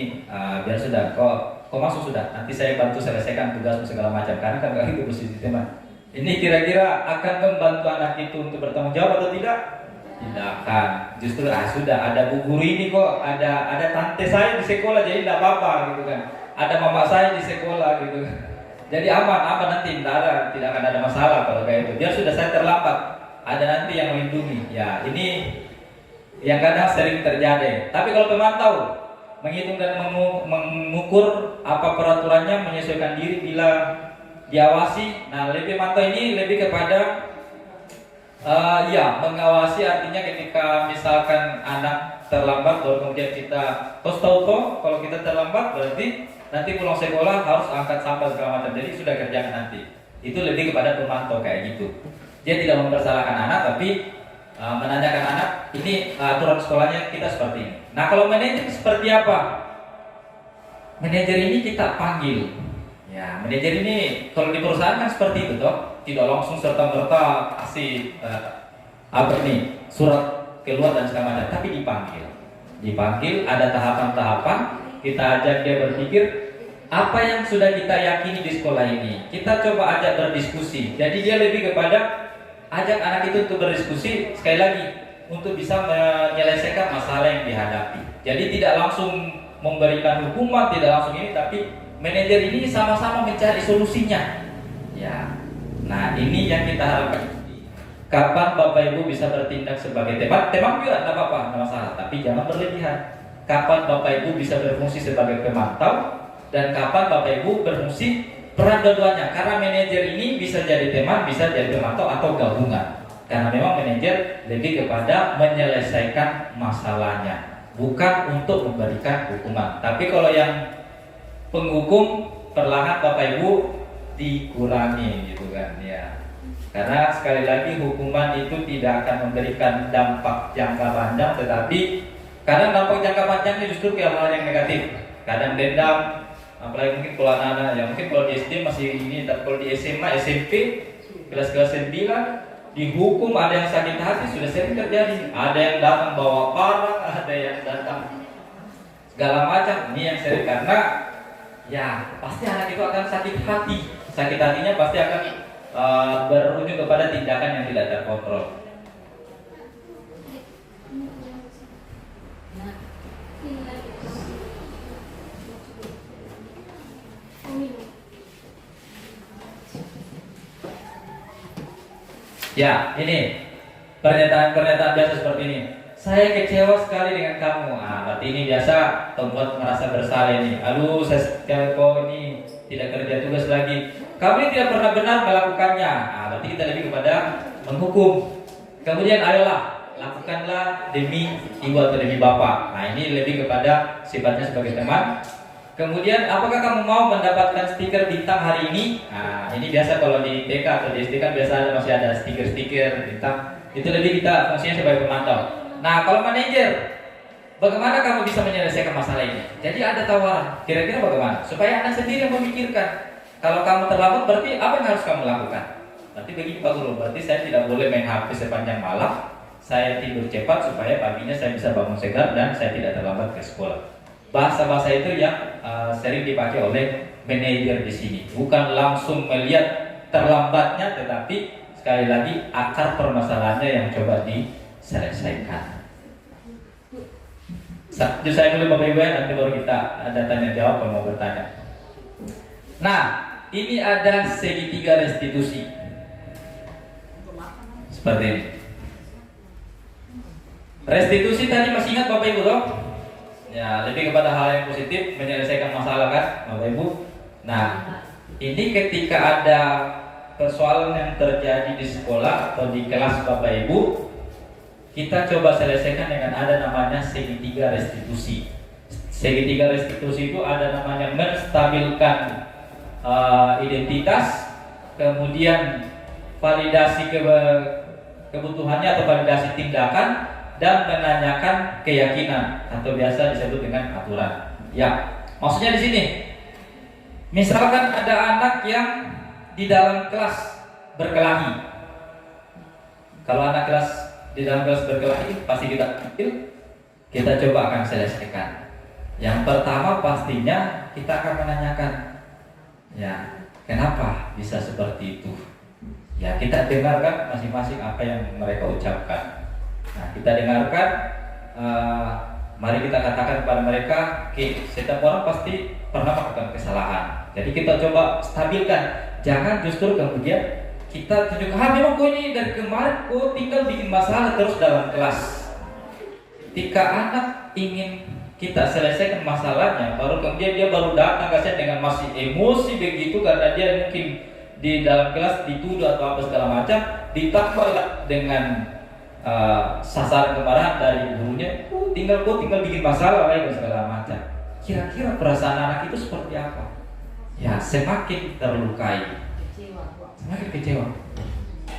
biar sudah, kok masuk sudah, nanti saya bantu selesaikan tugas segala macam. Karena kan itu posisi teman. Ini kira-kira akan membantu anak itu untuk bertanggung jawab atau tidak? Tidak akan. Justru sudah ada bu guru ini kok, ada tante saya di sekolah, jadi tidak apa-apa gitu kan. Ada mama saya di sekolah gitu kan. Jadi aman nanti tidak akan ada masalah kalau kayak itu. Dia sudah saya terlambat, ada nanti yang melindungi. Ya, ini yang kadang sering terjadi. Tapi kalau pemantau menghitung dan mengukur apa peraturannya, menyesuaikan diri bila diawasi. Nah, lebih mantau ini lebih kepada mengawasi, artinya ketika misalkan anak terlambat baru kemudian kita tahu kalau kita terlambat berarti nanti pulang sekolah harus angkat sampah segala macam, jadi sudah kerjakan nanti. Itu lebih kepada pemantau kayak gitu. Dia tidak mempersalahkan anak tapi menanyakan anak, ini aturan sekolahnya kita seperti ini. Nah, kalau manajer seperti apa? Manajer ini kita panggil. Ya, manajer ini kalau di perusahaan kan seperti itu toh, tidak langsung serta-merta kasih surat keluar dan segala macam, tapi dipanggil, ada tahapan-tahapan, kita ajak dia berpikir apa yang sudah kita yakini di sekolah ini, kita coba ajak berdiskusi. Jadi dia lebih kepada ajak anak itu untuk berdiskusi. Sekali lagi, untuk bisa menyelesaikan masalah yang dihadapi. Jadi tidak langsung memberikan hukuman, tidak langsung ini, tapi manajer ini sama-sama mencari solusinya. Ya, nah ini yang kita harapkan. Kapan Bapak Ibu bisa bertindak sebagai teman? Teman juga tidak apa-apa, tidak masalah, tapi jangan berlebihan. Kapan Bapak Ibu bisa berfungsi sebagai pemantau, dan kapan Bapak Ibu berfungsi peran dua-duanya. Karena manajer ini bisa jadi teman, bisa jadi pemantau atau gabungan. Karena memang manajer lebih kepada menyelesaikan masalahnya, bukan untuk memberikan hukuman. Tapi kalau yang penghukum, perlahan Bapak Ibu dikurangi gitu kan ya. Karena sekali lagi hukuman itu tidak akan memberikan dampak jangka panjang, tetapi kadang dampak jangka panjangnya justru ke hal yang negatif. Kadang dendam, apalagi mungkin kalau anak-anak ya, mungkin kalau di SD masih ini, tapi kalau di SMA, SMP, kelas-kelas 9 dihukum, ada yang sakit hati, sudah sering terjadi. Ada yang datang bawa parang, ada yang datang segala macam. Ini yang sering, karena ya pasti anak itu akan sakit hati. Sakit hatinya pasti akan berujung kepada tindakan yang tidak terkontrol. Ya, ini pernyataan-pernyataan biasa seperti ini. Saya kecewa sekali dengan kamu. Berarti ini biasa membuat merasa bersalah ini. Aduh, kau ini tidak kerja tugas lagi. Kamu ini tidak pernah benar melakukannya. Berarti kita lebih kepada menghukum. Kemudian ayolah, lakukanlah demi ibu atau demi bapak. Ini lebih kepada sifatnya sebagai teman. Kemudian, apakah kamu mau mendapatkan stiker bintang hari ini? Ini biasa kalau di TK atau di SD kan biasa masih ada stiker-stiker bintang. Itu lebih kita fungsinya sebagai pemantau. Nah, kalau manajer, bagaimana kamu bisa menyelesaikan masalah ini? Jadi ada tawaran. Kira-kira bagaimana? Supaya anak sendiri yang memikirkan. Kalau kamu terlambat, berarti apa yang harus kamu lakukan? Berarti begini Pak Guru, berarti saya tidak boleh main HP sepanjang malam. Saya tidur cepat supaya paginya saya bisa bangun segar dan saya tidak terlambat ke sekolah. Bahasa-bahasa itu yang sering dipakai oleh manajer di sini. Bukan langsung melihat terlambatnya, tetapi sekali lagi akar permasalahannya yang coba diselesaikan. Saya dulu Bapak Ibu, nanti baru kita ada tanya jawab kalau mau bertanya. Nah, ini ada segitiga restitusi seperti ini. Restitusi tadi masih ingat Bapak Ibu toh? Ya, lebih kepada hal yang positif, menyelesaikan masalah kan Bapak Ibu. Nah, ini ketika ada persoalan yang terjadi di sekolah atau di kelas Bapak Ibu, kita coba selesaikan dengan ada namanya segitiga restitusi. Segitiga restitusi itu ada namanya menstabilkan identitas, kemudian validasi kebutuhannya atau validasi tindakan, dan menanyakan keyakinan atau biasa disebut dengan aturan. Ya, maksudnya di sini, misalkan ada anak yang di dalam kelas berkelahi. Kalau anak kelas di dalam kelas berkelahi, pasti kita coba akan selesaikan. Yang pertama pastinya kita akan menanyakan, ya, kenapa bisa seperti itu? Ya, kita dengarkan masing-masing apa yang mereka ucapkan. Nah, kita dengarkan, mari kita katakan kepada mereka, oke, setiap orang pasti pernah melakukan kesalahan. Jadi kita coba stabilkan, jangan justru kemudian kita tunjukkan, memang kau ini dari kemarin kau tinggal bikin masalah terus dalam kelas. Ketika anak ingin kita selesaikan masalahnya, baru kemudian dia baru datang kasihan dengan masih emosi begitu karena dia mungkin di dalam kelas dituduh atau apa segala macam, ditambah dengan sasaran kemarahan dari gurunya, kau tinggal bikin masalah lagi dan segala macam. Kira-kira perasaan anak itu seperti apa? Ya, semakin terlukai, semakin kecewa.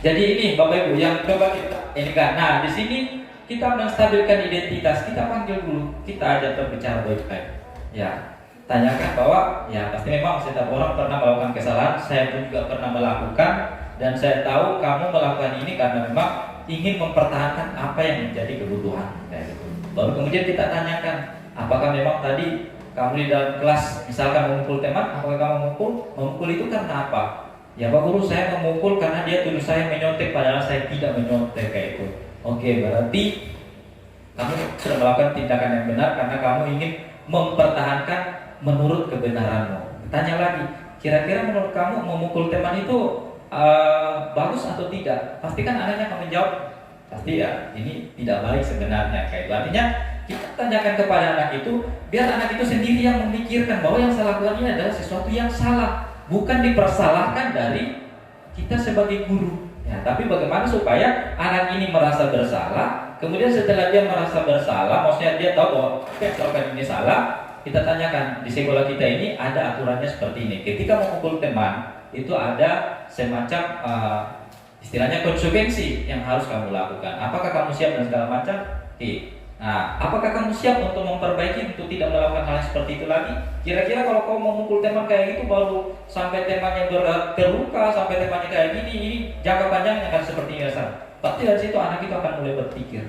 Jadi ini Bapak Ibu yang coba kita ini kan. Nah, di sini kita menstabilkan identitas, kita panggil dulu, kita ajak berbicara baik-baik. Ya, tanyakan bahwa ya pasti memang setiap orang pernah melakukan kesalahan, saya pun juga pernah melakukan, dan saya tahu kamu melakukan ini karena memang ingin mempertahankan apa yang menjadi kebutuhan. Baru kemudian kita tanyakan, apakah memang tadi kamu di dalam kelas misalkan memukul teman, apakah kamu memukul itu karena apa? Ya Pak Guru, saya memukul karena dia tuduh saya menyontek padahal saya tidak menyontek kayak itu. Oke, berarti kamu sudah melakukan tindakan yang benar karena kamu ingin mempertahankan menurut kebenaranmu. Tanya lagi, kira-kira menurut kamu memukul teman itu bagus atau tidak? Pastikan anaknya akan menjawab, pasti ya, ini tidak baik sebenarnya. Kayak itu artinya kita tanyakan kepada anak itu, biar anak itu sendiri yang memikirkan bahwa yang saya lakukan ini adalah sesuatu yang salah, bukan dipersalahkan dari kita sebagai guru. Ya, tapi bagaimana supaya anak ini merasa bersalah, kemudian setelah dia merasa bersalah, maksudnya dia tahu bahwa yang ini salah, kita tanyakan di sekolah kita ini ada aturannya seperti ini. Ketika memukul teman, itu ada semacam istilahnya konsekuensi yang harus kamu lakukan. Apakah kamu siap dan segala macam? Nah, apakah kamu siap untuk memperbaiki untuk tidak melakukan hal seperti itu lagi? Kira-kira kalau kamu memukul teman kayak gitu baru sampai temannya terluka, sampai temannya kayak gini, ini jangka panjangnya akan seperti ini. Pasti dari situ anak itu akan mulai berpikir.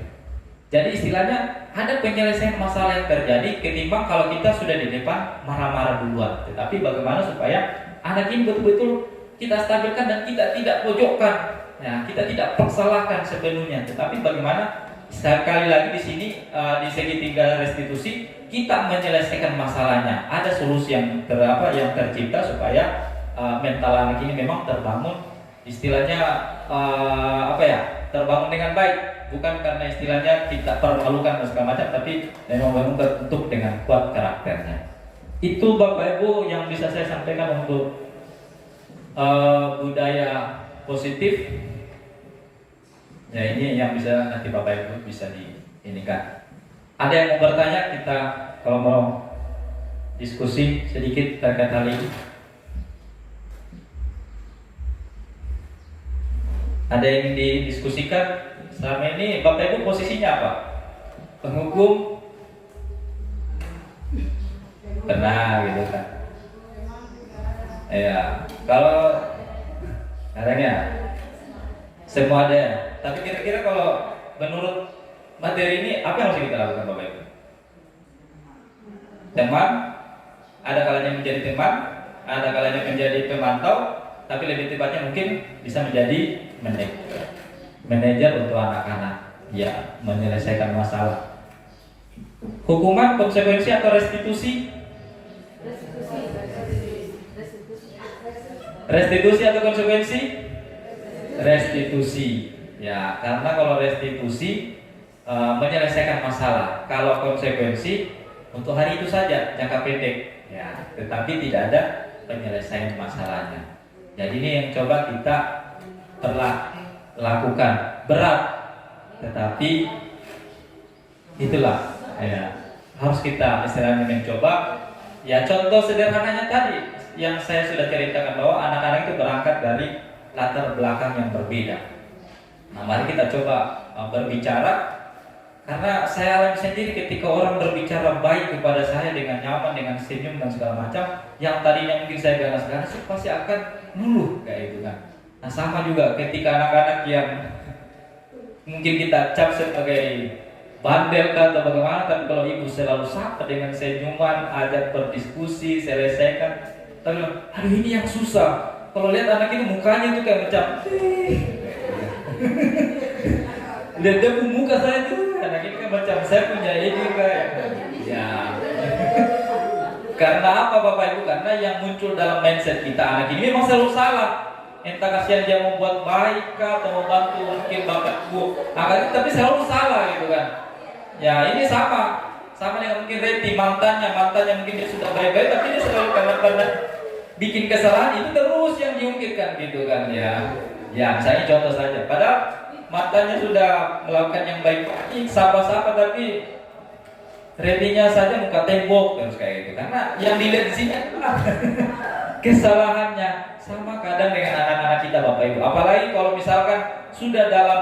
Jadi istilahnya ada penyelesaian masalah yang terjadi ketimbang kalau kita sudah di depan marah-marah duluan. Tetapi bagaimana supaya anak ini betul-betul kita stabilkan dan kita tidak pojokkan. Ya, kita tidak persalahkan sepenuhnya. Tetapi bagaimana sekali lagi di sini di segitiga restitusi kita menyelesaikan masalahnya. Ada solusi yang tercipta supaya mental anak ini memang terbangun istilahnya terbangun dengan baik, bukan karena istilahnya kita permalukan dan segala macam, tapi memang terbentuk dengan kuat karakternya. Itu Bapak Ibu yang bisa saya sampaikan untuk budaya positif. Ya, ini yang bisa nanti Bapak Ibu bisa diinikan. Ada yang mau bertanya, kita kalau mau diskusi sedikit terkait hal ini. Ada yang didiskusikan selama ini, Bapak Ibu posisinya apa? Penghukum? Pernah gitu kan? Ya, kalau katanya semua ada. Tapi kira-kira kalau menurut materi ini apa yang harus kita lakukan Bapak Ibu? Teman, ada kalanya menjadi teman, ada kalanya menjadi pemantau, tapi lebih tepatnya mungkin bisa menjadi manajer untuk anak-anak, ya, menyelesaikan masalah. Hukuman, konsekuensi atau restitusi? Restitusi atau konsekuensi? Restitusi. Ya, karena kalau restitusi menyelesaikan masalah, kalau konsekuensi untuk hari itu saja, jangka pendek, ya, tetapi tidak ada penyelesaian masalahnya. Jadi ini yang coba kita lakukan, berat, tetapi itulah, ya, harus kita istilahnya mencoba. Ya, contoh sederhananya tadi yang saya sudah ceritakan bahwa anak-anak itu berangkat dari latar belakang yang berbeda. Nah, mari kita coba berbicara, karena saya alami sendiri ketika orang berbicara baik kepada saya dengan nyaman, dengan senyum dan segala macam, yang tadinya mungkin saya ganas-ganas pasti akan luluh kayak itu kan. Nah, sama juga ketika anak-anak yang mungkin kita cap sebagai bandel atau bagaimana, tapi kalau ibu selalu sapa dengan senyuman, ajak berdiskusi, selesaikan. Tapi aduh ini yang susah. Kalau lihat anak itu mukanya itu kayak macam lihat dia muka saya tuh, anak ini kan macam saya punya ide kayak ya. Karena apa Bapak Ibu? Karena yang muncul dalam mindset kita anak ini memang selalu salah. Entah kasihan dia membuat baik kah, atau membantu mungkin Bapak Ibu, tapi selalu salah gitu kan. Ya, ini sama dengan mungkin Reti, mantannya mungkin dia sudah baik-baik, tapi dia selalu karena bikin kesalahan itu terus yang diungkitkan gitu kan ya. Ya, misalnya contoh saja, padahal mantannya sudah melakukan yang baik-baik, sapa-sapa, tapi Retinya saja muka tembok terus kayak gitu. Karena yang dilihat di sini adalah kesalahannya. Sama kadang dengan anak-anak kita Bapak Ibu. Apalagi kalau misalkan sudah dalam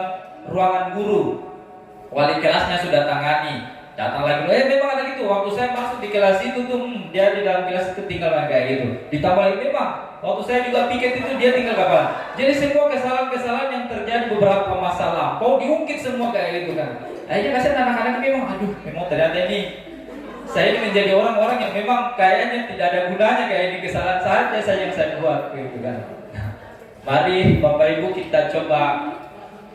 ruangan guru, wali kelasnya sudah tangani, datang lagi, memang ada gitu. Waktu saya masuk di kelas itu tuh, dia di dalam kelas itu tinggal kayak gitu. Ditambah lagi memang, waktu saya juga piket itu dia tinggal kapan. Jadi semua kesalahan-kesalahan yang terjadi beberapa masa lampau diungkit semua kayak gitu kan. Akhirnya kasihan anak-anak memang, memang ternyata ini saya ini menjadi orang-orang yang memang kayaknya tidak ada gunanya, kayak ini kesalahan saja yang saya buat gitu kan. Mari Bapak Ibu kita coba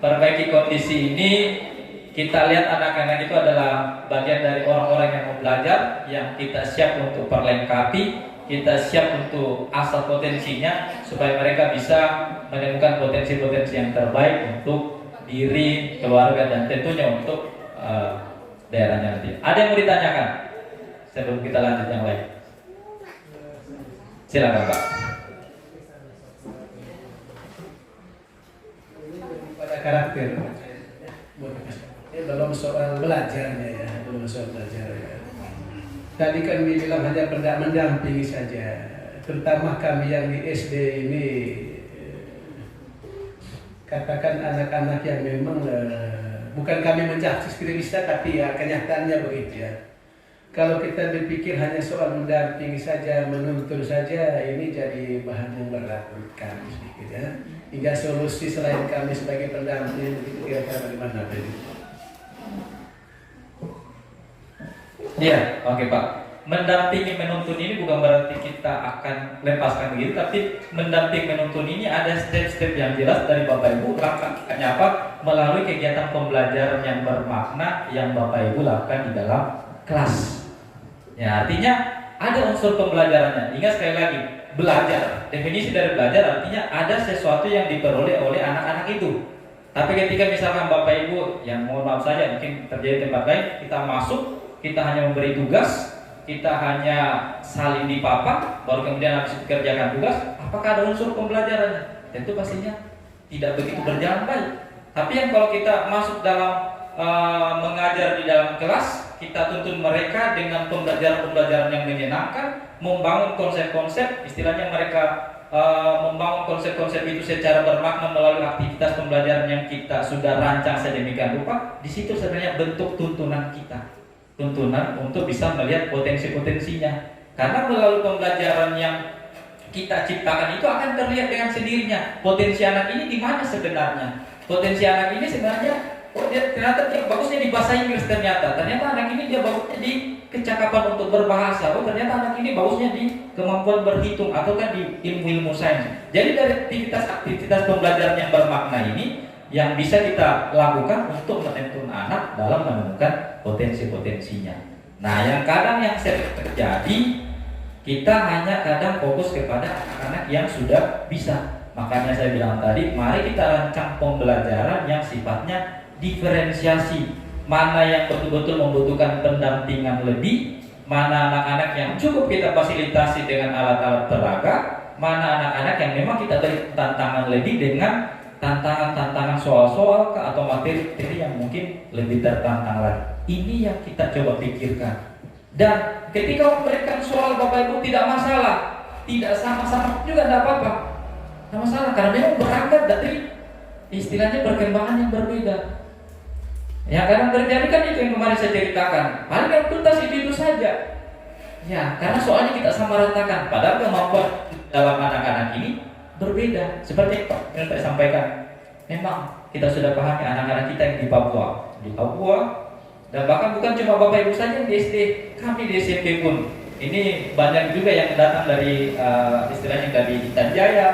perbaiki kondisi ini, kita lihat anak-anak itu adalah bagian dari orang-orang yang mau belajar, yang kita siap untuk perlengkapi, kita siap untuk asah potensinya supaya mereka bisa menemukan potensi-potensi yang terbaik untuk diri, keluarga, dan tentunya untuk daerahnya nanti. Ada yang mau ditanyakan sebelum kita lanjut yang lain? Silakan Pak. Pada karakter belum soal belajarnya ya, belum soal belajar ya. Tadi kan dibilang hanya mendampingi saja, terutama kami yang di SD ini, katakan anak-anak yang memang bukan kami menjudge kita, tapi ya kenyataannya begitu ya. Kalau kita berpikir hanya soal mendampingi saja, menuntun saja, ini jadi bahan yang berat untuk kami sedikit ya. Hingga solusi selain kami sebagai pendamping itu kira-kira bagaimana tadi? Iya, oke Pak. Mendampingi menuntun ini bukan berarti kita akan lepaskan begitu, tapi mendamping menuntun ini ada step-step yang jelas dari Bapak Ibu. Langkahnya apa? Melalui kegiatan pembelajaran yang bermakna yang Bapak Ibu lakukan di dalam kelas. Ya, artinya ada unsur pembelajarannya. Ingat sekali lagi, belajar. Definisi dari belajar artinya ada sesuatu yang diperoleh oleh anak-anak itu. Tapi ketika misalkan Bapak Ibu, yang mohon maaf saja mungkin terjadi tempat lain, kita masuk, kita hanya memberi tugas, kita hanya saling dipapak, baru kemudian habis itu kerjakan tugas, apakah ada unsur pembelajarannya? Tentu pastinya tidak begitu berjalan baik. Tapi yang kalau kita masuk dalam mengajar di dalam kelas, kita tuntun mereka dengan pembelajaran-pembelajaran yang menyenangkan, membangun konsep-konsep, istilahnya mereka membangun konsep-konsep itu secara bermakna melalui aktivitas pembelajaran yang kita sudah rancang sedemikian rupa. Di situ sebenarnya bentuk tuntunan kita, tuntunan untuk bisa melihat potensi-potensinya. Karena melalui pembelajaran yang kita ciptakan itu akan terlihat dengan sendirinya potensi anak ini di mana sebenarnya. Potensi anak ini sebenarnya ternyata dia bagusnya di bahasa Inggris, ternyata anak ini dia bagusnya di kecakapan untuk berbahasa, ternyata anak ini bagusnya di kemampuan berhitung atau kan di ilmu-ilmu sains. Jadi dari aktivitas pembelajaran yang bermakna ini yang bisa kita lakukan untuk menuntun anak dalam menemukan potensi-potensinya. Nah, yang kadang yang sering terjadi, kita hanya kadang fokus kepada anak-anak yang sudah bisa. Makanya saya bilang tadi, mari kita rancang pembelajaran yang sifatnya diferensiasi, mana yang betul-betul membutuhkan pendampingan lebih, mana anak-anak yang cukup kita fasilitasi dengan alat-alat peraga, mana anak-anak yang memang kita beri tantangan lebih dengan tantangan-tantangan soal-soal atau materi yang mungkin lebih tertantang lagi. Ini yang kita coba pikirkan. Dan ketika memberikan soal Bapak Ibu tidak masalah, tidak sama-sama juga tidak apa-apa, tidak masalah, karena memang berangkat dari istilahnya perkembangan yang berbeda. Yang kadang terjadi kan itu yang kemarin saya ceritakan, paling yang tuntas itu saja. Ya, karena soalnya kita sama ratakan, padahal kemampuan dalam anak-anak ini berbeda. Seperti yang saya sampaikan, memang kita sudah pahami anak-anak kita yang di Papua, dan bahkan bukan cuma Bapak Ibu saja yang di SD, kami di SMP pun. Ini banyak juga yang datang dari istilahnya dari Intan Jaya,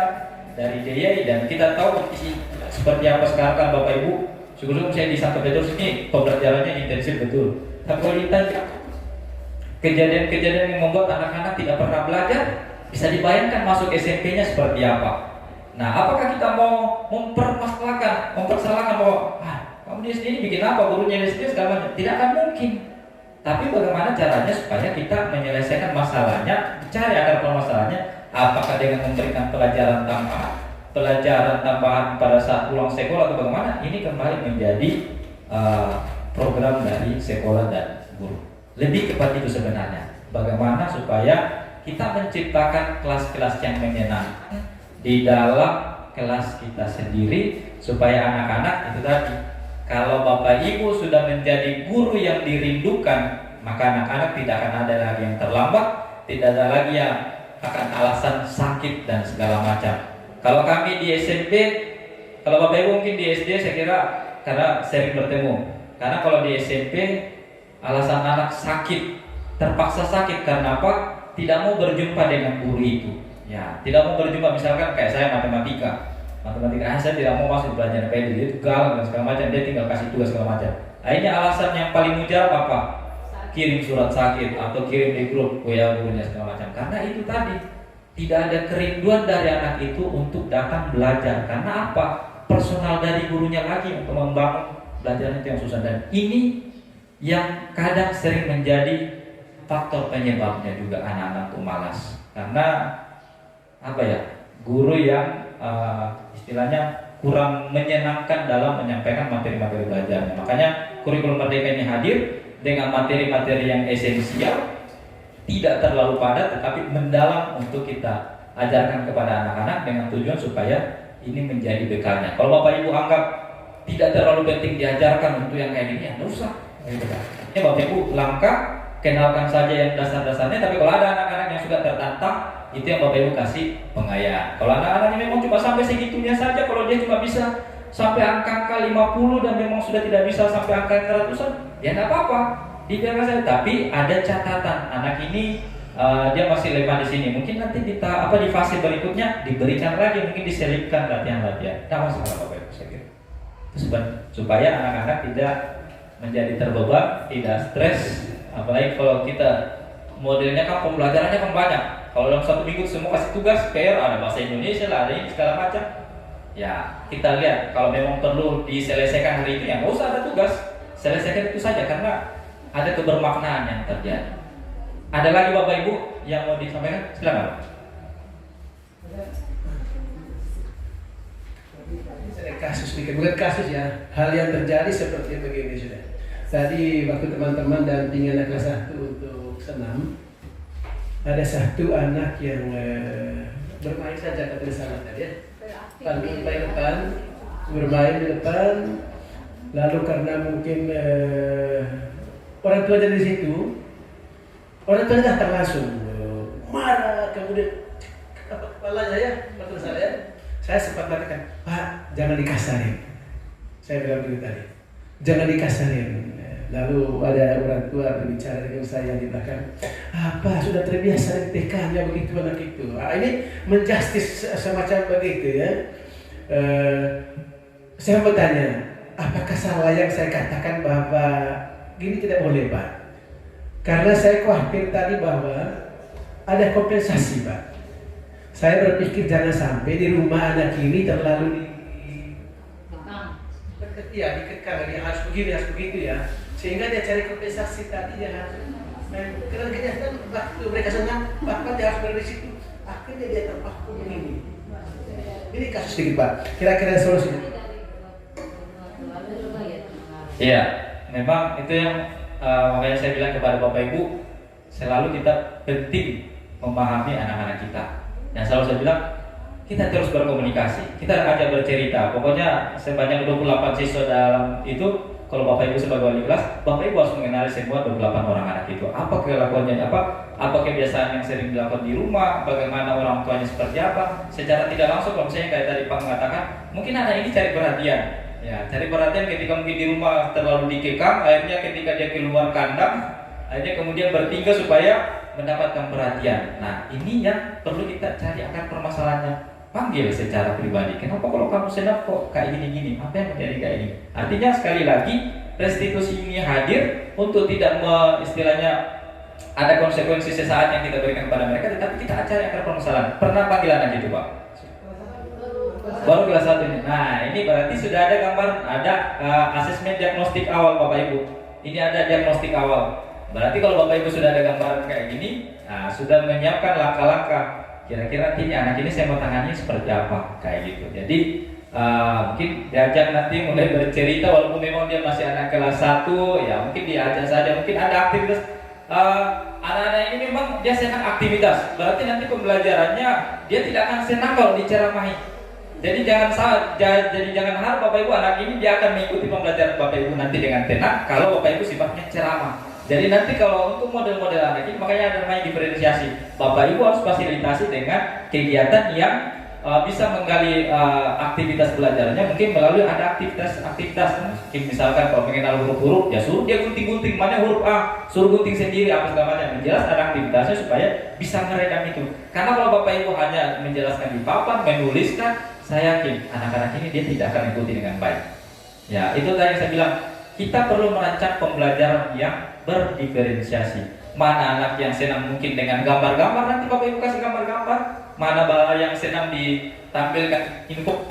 dari DIY, dan kita tahu kondisi seperti apa sekarang kan Bapak Ibu. Sebelum saya di Santa Petrus ini pembelajarannya intensif betul. Tapi kalau ditanya kejadian-kejadian yang membuat anak-anak tidak pernah belajar, bisa dibayangkan masuk SMP-nya seperti apa. Nah, apakah kita mau mempersalahkan bahwa kamu di SD ini bikin apa, gurunya di SD segala macam? Tidak akan mungkin. Tapi bagaimana caranya supaya kita menyelesaikan masalahnya, cari akar permasalahannya, apakah dengan memberikan pelajaran tambahan pada saat pulang sekolah atau bagaimana? Ini kembali menjadi program dari sekolah dan guru. Lebih kepada itu sebenarnya. Bagaimana supaya kita menciptakan kelas-kelas yang menyenangkan di dalam kelas kita sendiri, supaya anak-anak itu tadi, kalau Bapak Ibu sudah menjadi guru yang dirindukan, maka anak-anak tidak akan ada lagi yang terlambat, tidak ada lagi yang akan alasan sakit dan segala macam. Kalau kami di SMP, kalau Bapak Ibu mungkin di SD saya kira karena sering bertemu. Karena kalau di SMP alasan anak sakit, terpaksa sakit karena apa? Tidak mau berjumpa dengan guru itu. Ya, tidak mau berjumpa, misalkan kayak saya matematika. matematika, saya tidak mau masuk belajar PJ, dia itu galang dan segala macam, dia tinggal kasih tugas segala macam. Akhirnya alasan yang paling mujarab apa? Kirim surat sakit atau kirim di grup WA gurunya segala macam. Karena itu tadi tidak ada kerinduan dari anak itu untuk datang belajar. Karena apa? Personal dari gurunya lagi untuk membangun belajarnya itu yang susah, dan ini yang kadang sering menjadi faktor penyebabnya juga anak-anak itu malas. Karena apa ya? Guru yang istilahnya kurang menyenangkan dalam menyampaikan materi-materi belajarnya. Makanya kurikulum merdeka ini hadir dengan materi-materi yang esensial, tidak terlalu padat tetapi mendalam untuk kita ajarkan kepada anak-anak dengan tujuan supaya ini menjadi bekalnya. Kalau Bapak Ibu anggap tidak terlalu penting diajarkan untuk yang kayak gini, ya nggak usah. Ya Bapak Ibu langkah kenalkan saja yang dasar-dasarnya. Tapi kalau ada anak-anak yang sudah tertantang, itu yang Bapak Ibu kasih pengayaan. Kalau anak-anaknya memang cuma sampai segitunya saja, kalau dia cuma bisa sampai angka 50 dan memang sudah tidak bisa sampai angka 100-an, ya nggak apa-apa, dibiarkan saja. Tapi ada catatan, anak ini dia masih lemah di sini. Mungkin nanti di fase berikutnya diberikan lagi, mungkin diselipkan latihan-latihan. Nah, masalah Bapak Ibu saya kira. Supaya anak-anak tidak menjadi terbeban, tidak stres. Apalagi kalau kita modelnya kan pembelajarannya kan banyak. Kalau dalam satu minggu semua kasih tugas, PR, ada bahasa Indonesia lah, ada ini segala macam. Ya, kita lihat kalau memang perlu diselesaikan hari ini, ya nggak usah ada tugas, selesaikan itu saja karena ada kebermaknaan yang terjadi. Ada lagi Bapak Ibu yang mau disampaikan? Silakan. Ada kasus nih, bukan kasus ya, hal yang terjadi seperti begini sudah. Tadi waktu teman-teman dampingi anak kelas 1 untuk senam, ada satu anak yang bermain saja ke sana tadi ya, panggil di depan, bermain di depan, lalu karena mungkin orang tua dari situ, orang tua datang langsung marah, kemudian kepalanya ya, betul saya sempat katakan, Pak jangan dikasarin, saya bilang begitu tadi, jangan dikasarin. Lalu ada orang tua berbicara dengan saya di belakang, apa sudah terbiasa di TK-nya begitu anak itu. Ini menjustis semacam begitu ya. Saya bertanya, apakah salah yang saya katakan bahwa gini tidak boleh Pak? Karena saya khawatir tadi bahwa ada kompensasi Pak. Saya berpikir jangan sampai di rumah anak ini terlalu dikekang, dia harus begini, harus begitu ya. Sehingga dia cari kompensasi tadi, dia harus karena kenyataan waktu mereka senang, bahkan dia harus berada di situ. Akhirnya dia terpaku begini. Ini kasus sedikit Pak, kira-kira solusinya. Iya, memang itu yang makanya saya bilang kepada Bapak Ibu, selalu kita penting memahami anak-anak kita. Yang selalu saya bilang, kita terus berkomunikasi, kita ajak bercerita. Pokoknya sebanyak 28 siswa dalam itu, kalau Bapak Ibu sebagai wali kelas, Bapak Ibu harus mengenali semua 28 orang anak itu. Apa kelakuannya, apa kebiasaan yang sering dilakukan di rumah, bagaimana orang tuanya seperti apa. Secara tidak langsung, kalau misalnya kayak tadi Pak mengatakan, mungkin anak ini cari perhatian. Ya, cari perhatian ketika mungkin di rumah terlalu dikekang, akhirnya ketika dia keluar kandang, akhirnya kemudian bertingkah supaya mendapatkan perhatian. Nah, ini yang perlu kita cari akar permasalahannya. Panggil secara pribadi. Kenapa kalau kamu senang kok kayak gini-gini? Apa yang menjadi kayak ini? Artinya sekali lagi restitusi ini hadir untuk tidak istilahnya ada konsekuensi sesaat yang kita berikan kepada mereka, tetapi kita cari akar permasalahan. Pernah panggil anak itu Pak? Baru kelas 1 ini. Nah, ini berarti sudah ada gambar, ada asesmen diagnostik awal Bapak Ibu. Ini ada diagnostik awal. Berarti kalau Bapak Ibu sudah ada gambaran kayak gini, sudah menyiapkan langkah-langkah. Kira-kira nanti anak ini saya mau tangani seperti apa, kayak gitu. Jadi mungkin diajak nanti mulai bercerita, walaupun memang dia masih anak kelas 1, ya mungkin diajak saja. Mungkin ada aktivitas. Anak-anak ini memang dia senang aktivitas. Berarti nanti pembelajarannya dia tidak akan senang kalau diceramahi. Jadi jangan harap Bapak Ibu anak ini dia akan mengikuti pembelajaran Bapak Ibu nanti dengan tenang kalau Bapak Ibu sifatnya ceramah. Jadi nanti kalau untuk model-model anak ini, makanya ada namanya diferensiasi. Bapak Ibu harus fasilitasi dengan kegiatan yang bisa menggali aktivitas belajarnya, mungkin melalui ada aktivitas. Mungkin misalkan kalau mengenal huruf-huruf, ya suruh dia gunting-gunting mana huruf A, suruh gunting sendiri apa segala macam. Jelas ada aktivitasnya supaya bisa meredam itu. Karena kalau Bapak Ibu hanya menjelaskan di papan, menuliskan, saya yakin anak-anak ini dia tidak akan ikuti dengan baik. Ya, itu tadi saya bilang, kita perlu merancang pembelajaran yang berdiferensiasi. Mana anak yang senang mungkin dengan gambar-gambar, nanti Bapak Ibu kasih gambar-gambar. Mana yang senang ditampilkan info,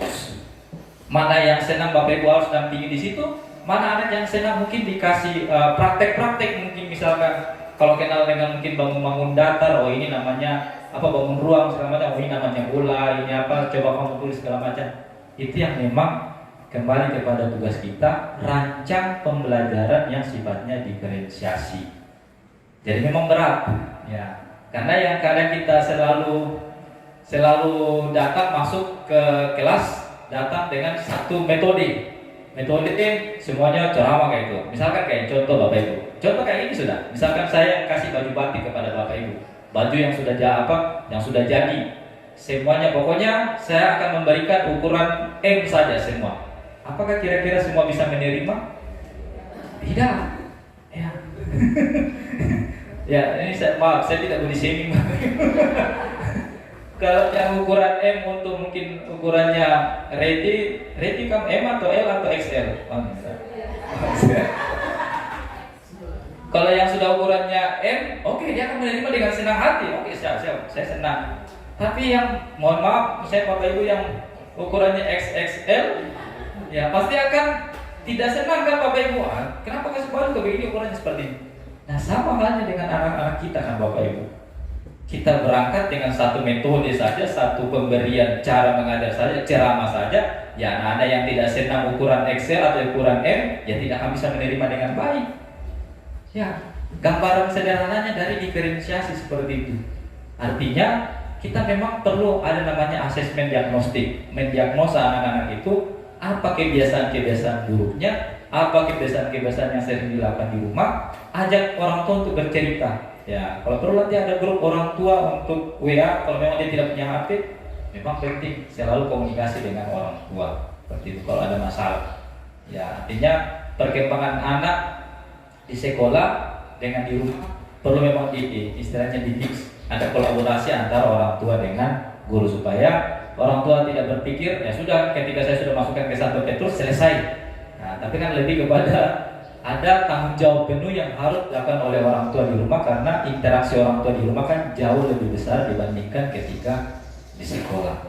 mana yang senang Bapak Ibu harus dampingi di situ. Mana anak yang senang mungkin dikasih praktek-praktek, mungkin misalkan kalau kenal dengan mungkin bangun-bangun datar, oh ini namanya apa, bangun ruang segala macam, oh ini namanya bola, ini apa, coba kamu tulis segala macam. Itu yang memang kembali kepada tugas kita, rancang pembelajaran yang sifatnya diferensiasi. Jadi memang berat, ya, karena yang kadang kita selalu datang masuk ke kelas, datang dengan satu metode semuanya ceramah kayak itu. Misalkan kayak contoh Bapak Ibu, contoh kayak ini sudah. Misalkan saya kasih baju batik kepada Bapak Ibu, baju yang sudah yang sudah jadi, semuanya pokoknya saya akan memberikan ukuran M saja semua. Apakah kira-kira semua bisa menerima? Tidak. Ya. Ya, ini maaf, saya tidak boleh shaming. Kalau yang ukuran M untuk mungkin ukurannya Reti kamu M atau L atau XL? Kalau yang sudah ukurannya M, oke, dia akan menerima dengan senang hati. Oke, siap, saya senang. Tapi yang mohon maaf, saya Bapak Ibu yang ukurannya XXL, ya pasti akan tidak senang kan Bapak Ibu. Kenapa kasih baju ke begini ukurannya seperti ini? Nah, sama halnya dengan anak-anak kita kan Bapak Ibu. Kita berangkat dengan satu metode saja, satu pemberian cara mengajar saja, ceramah saja. Ya, anak-anak yang tidak senang ukuran XL atau ukuran M, ya tidak akan bisa menerima dengan baik. Ya, gambaran sederhananya dari diferensiasi seperti itu. Artinya kita memang perlu ada namanya asesmen diagnostik, mendiagnosa anak-anak itu apa kebiasaan-kebiasaan buruknya, apa kebiasaan-kebiasaan yang sering dilakukan di rumah. Ajak orang tua untuk bercerita. Ya, kalau perlu nanti ada grup orang tua untuk WA. Kalau memang dia tidak punya HP, memang penting selalu komunikasi dengan orang tua. Seperti itu kalau ada masalah. Ya, artinya perkembangan anak di sekolah dengan di rumah perlu memang istilahnya fix. Ada kolaborasi antara orang tua dengan guru supaya orang tua tidak berpikir ya sudah ketika saya sudah masukkan ke 1 Petrus selesai. Nah, tapi kan lebih kepada ada tanggung jawab penuh yang harus dilakukan oleh orang tua di rumah, karena interaksi orang tua di rumah kan jauh lebih besar dibandingkan ketika di sekolah.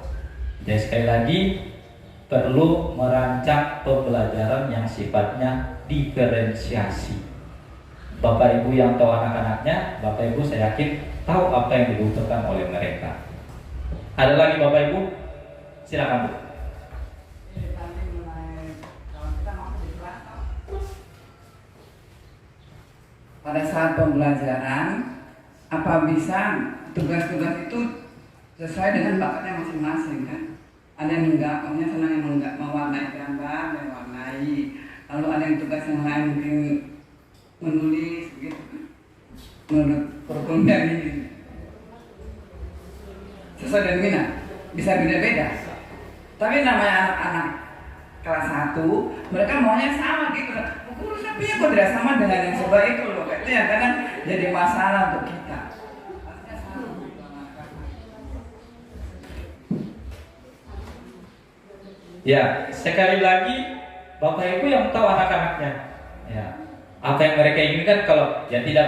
Jadi sekali lagi perlu merancang pembelajaran yang sifatnya diferensiasi. Bapak Ibu yang tahu anak-anaknya, Bapak Ibu saya yakin tahu apa yang dibutuhkan oleh mereka. Ada lagi Bapak Ibu? Silakan Bu. Pada saat pembelajaran, apa bisa tugas-tugas itu sesuai dengan bakatnya masing-masing kan? Ada yang senang yang mewarnai gambar, mewarnai. Lalu ada yang tugas yang lain mungkin menulis gitu. Menurut kurikulum ini sesuai dengan minat, bisa beda-beda. Tapi namanya anak-anak kelas 1, mereka maunya sama gitu. Guru tapi ya kok tidak sama dengan yang sebelah itu loh. Itu yang kadang jadi masalah untuk kita. Ya, sekali lagi Bapak Ibu yang tahu anak-anaknya. Ya, apa yang mereka inginkan. Kalau ya tidak,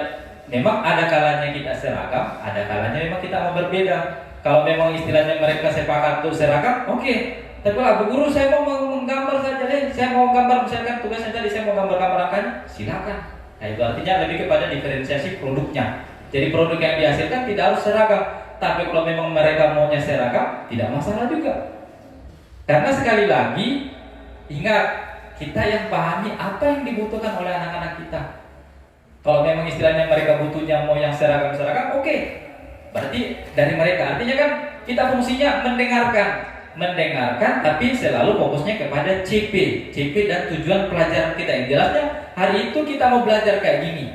memang ada kalanya kita seragam, ada kalanya memang kita mau berbeda. Kalau memang istilahnya mereka sepakat untuk seragam, oke. Tapi kalau guru saya mau menggambar saja deh, saya mau gambar misalkan tugasnya tadi saya mau gambar-gambar angkanya, silakan. Nah itu artinya lebih kepada diferensiasi produknya. Jadi produk yang dihasilkan tidak harus seragam. Tapi kalau memang mereka maunya seragam, tidak masalah juga. Karena sekali lagi, ingat kita yang pahami apa yang dibutuhkan oleh anak-anak kita. Kalau memang istilahnya mereka butuhnya mau yang seragam-seragam, oke. Berarti dari mereka, artinya kan kita fungsinya mendengarkan, tapi selalu fokusnya kepada CP dan tujuan pelajaran kita. Yang jelasnya hari itu kita mau belajar kayak gini.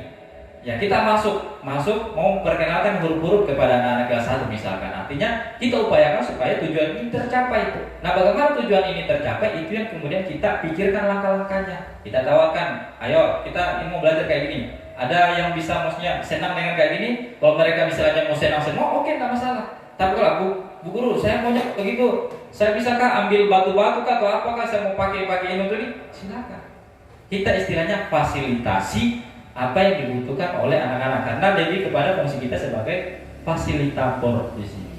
Ya kita masuk mau perkenalkan huruf-huruf kepada anak-anak kelas 1 misalkan. Artinya kita upayakan supaya tujuan ini tercapai. Nah, bagaimana tujuan ini tercapai? Itu yang kemudian kita pikirkan langkah-langkahnya. Kita tawarkan, ayo kita ini mau belajar kayak gini. Ada yang bisa maksudnya senang dengan kayak gini. Kalau mereka misalnya mau senang semua, oke, nggak masalah. Tapi kalau Bu Guru, saya maunya begitu. Saya bisakah ambil batu-batu kah atau apakah saya mau pakai ini untuk ini? Silakan. Kita istilahnya fasilitasi apa yang dibutuhkan oleh anak-anak, karena lebih kepada fungsi kita sebagai fasilitator di sini.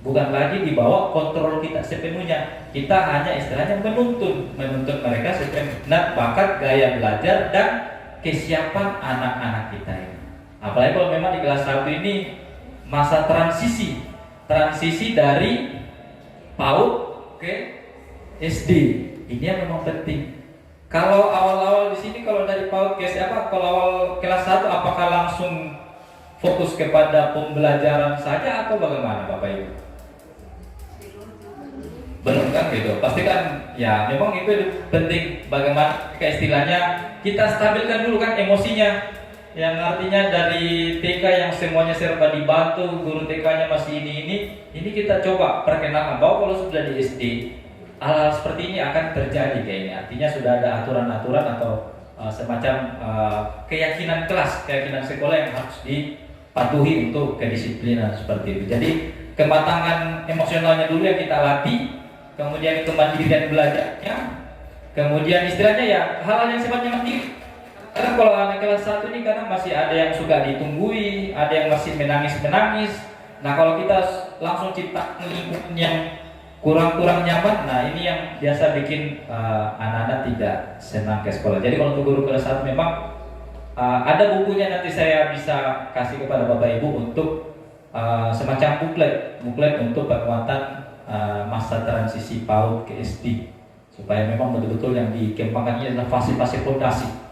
Bukan lagi dibawa kontrol kita sepenuhnya. Kita hanya istilahnya menuntun mereka sesuai minat, bakat, gaya belajar dan kesiapan anak-anak kita ini. Apalagi kalau memang di kelas 1 ini masa transisi dari PAUD ke SD. Ini yang memang penting. Kalau awal-awal di sini, kalau dari PAUD ke SD kalau awal kelas 1 apakah langsung fokus kepada pembelajaran saja atau bagaimana Bapak Ibu? Belum kan gitu. Pasti kan ya memang itu penting, bagaimana istilahnya kita stabilkan dulu kan emosinya. Yang artinya dari TK yang semuanya serba dibantu, guru TK-nya masih ini kita coba perkenalkan bahwa kalau sudah di SD hal-hal seperti ini akan terjadi kayaknya. Artinya sudah ada aturan-aturan atau semacam keyakinan kelas, keyakinan sekolah yang harus dipatuhi untuk kedisiplinan seperti itu. Jadi kematangan emosionalnya dulu yang kita latih, kemudian kemandirian belajarnya, kemudian istilahnya ya hal-hal yang sifatnya mandiri. Karena kalau anak kelas 1 ini kadang masih ada yang suka ditunggui, ada yang masih menangis-menangis. Nah kalau kita langsung cipta lingkungan yang kurang nyaman, nah ini yang biasa bikin anak-anak tidak senang ke sekolah. Jadi kalau untuk guru kelas 1 memang ada bukunya, nanti saya bisa kasih kepada Bapak Ibu untuk semacam buklet untuk penguatan masa transisi PAUD ke SD, supaya memang betul-betul yang dikembangkan ini adalah fase-fase fondasi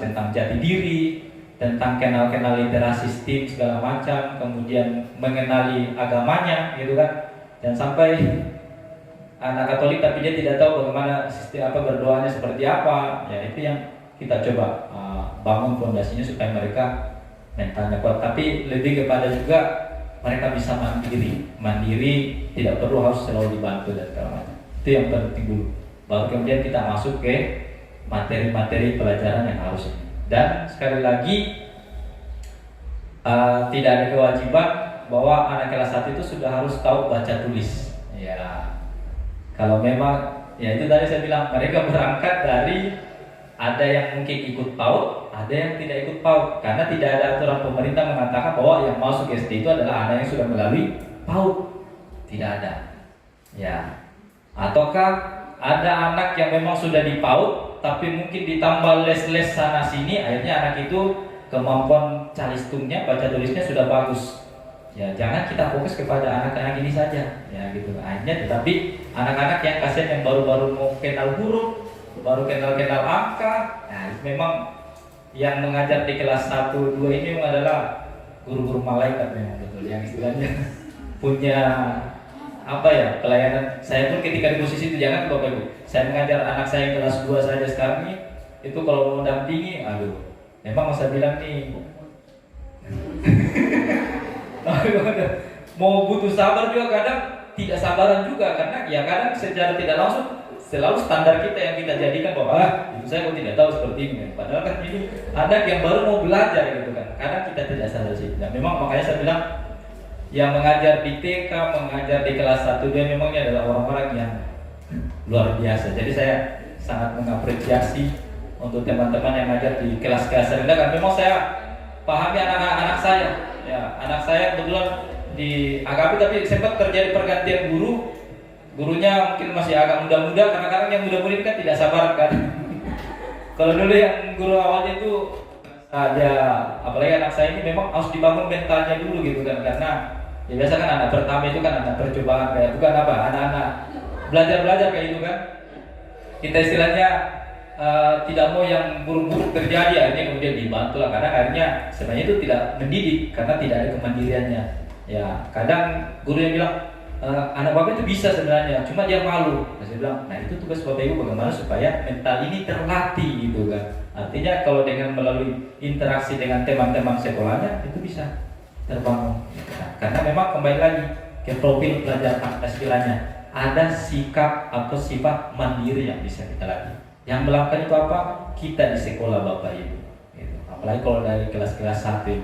tentang jati diri, tentang kenal literasi STEAM segala macam, kemudian mengenali agamanya gitu kan. Dan sampai anak Katolik tapi dia tidak tahu bagaimana sistem berdoanya seperti apa, ya itu yang kita coba bangun fondasinya supaya mereka mentalnya kuat. Tapi lebih kepada juga mereka bisa mandiri, tidak perlu harus selalu dibantu dan segala macam. Itu yang penting dulu. Baru kemudian kita masuk ke materi-materi pelajaran yang harus. Dan sekali lagi tidak ada kewajiban bahwa anak kelas 1 itu sudah harus tahu baca tulis. Ya, kalau memang ya itu tadi saya bilang mereka berangkat dari ada yang mungkin ikut PAUD, ada yang tidak ikut PAUD, karena tidak ada aturan pemerintah mengatakan bahwa yang masuk SD itu adalah anak yang sudah melalui PAUD. Tidak ada. Ya. Ataukah ada anak yang memang sudah di PAUD tapi mungkin ditambah les-les sana sini, akhirnya anak itu kemampuan calistungnya, baca tulisnya sudah bagus. Ya, jangan kita fokus kepada anak-anak ini saja, ya gitu. Akhirnya tetapi anak-anak yang kasihan yang baru-baru mau kenal huruf, baru kenal angka, nah memang yang mengajar di kelas 1, 2 ini memang adalah guru-guru malaikat memang betul, yang istilahnya punya pelayanan. Saya pun ketika di posisi itu, jangan Bapak Ibu, saya mengajar anak saya yang kelas 2 saja sekarang ini, itu kalau mau dampingi, memang saya bilang nih mau butuh sabar juga, kadang tidak sabaran juga, karena ya kadang secara tidak langsung selalu standar kita yang kita jadikan bahwa itu saya kok tidak tahu seperti ini, padahal kan ini anak yang baru mau belajar gitu kan, kadang kita tidak sadar sih. Nah, memang makanya saya bilang yang mengajar di TK, mengajar di kelas 1 dia memang ini adalah orang-orang yang luar biasa. Jadi saya sangat mengapresiasi untuk teman-teman yang mengajar di kelas-kelas rendah, kan memang saya pahami anak-anak saya. Ya, anak saya kebetulan di AKP tapi sempat terjadi pergantian guru. Gurunya mungkin masih agak muda-muda, karena kadang yang muda-muda ini kan tidak sabar kan. Kalau dulu yang guru awalnya itu ada, apalagi anak saya ini memang harus dibangun mentalnya dulu gitu kan, karena ya biasa kan anak pertama itu kan anak percobaan, kayak bukan anak-anak belajar kayak itu kan. Kita istilahnya tidak mau yang buruk-buruk terjadi, akhirnya kemudian dibantu lah, karena akhirnya sebenarnya itu tidak mendidik karena tidak ada kemandiriannya. Ya kadang guru yang bilang anak bapak itu bisa sebenarnya, cuma dia malu. Nah, saya bilang, nah itu tugas bapak ibu bagaimana supaya mental ini terlatih gitu kan. Artinya kalau dengan melalui interaksi dengan teman-teman sekolahnya itu bisa terbangun. Nah, karena memang kembali lagi ke profil pelajar Pancasila-nya, ada sikap atau sifat mandiri yang bisa kita latih. Yang melakukan itu apa? Kita di sekolah bapak ibu. Gitu. Apalagi kalau dari kelas-kelas 1.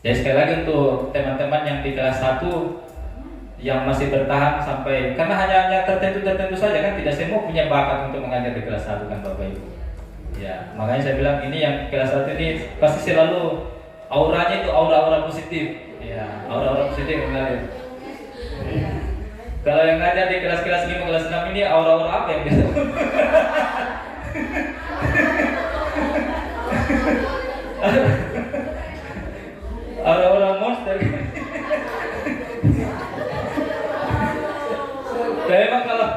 Jadi sekali lagi untuk teman-teman yang di kelas 1, yang masih bertahan sampai, karena hanya tertentu saja kan, tidak semua punya bakat untuk mengajar di kelas 1 kan Bapak Ibu. Ya, makanya saya bilang ini yang kelas 1 ini pasti selalu auranya itu aura-aura positif. Ya, aura-aura positif mengalir. Ya. Kalau yang ngajar di kelas-kelas 5, kelas 6 ini aura-aura apa yang biasa? Aura-aura monster. Dan memang kalau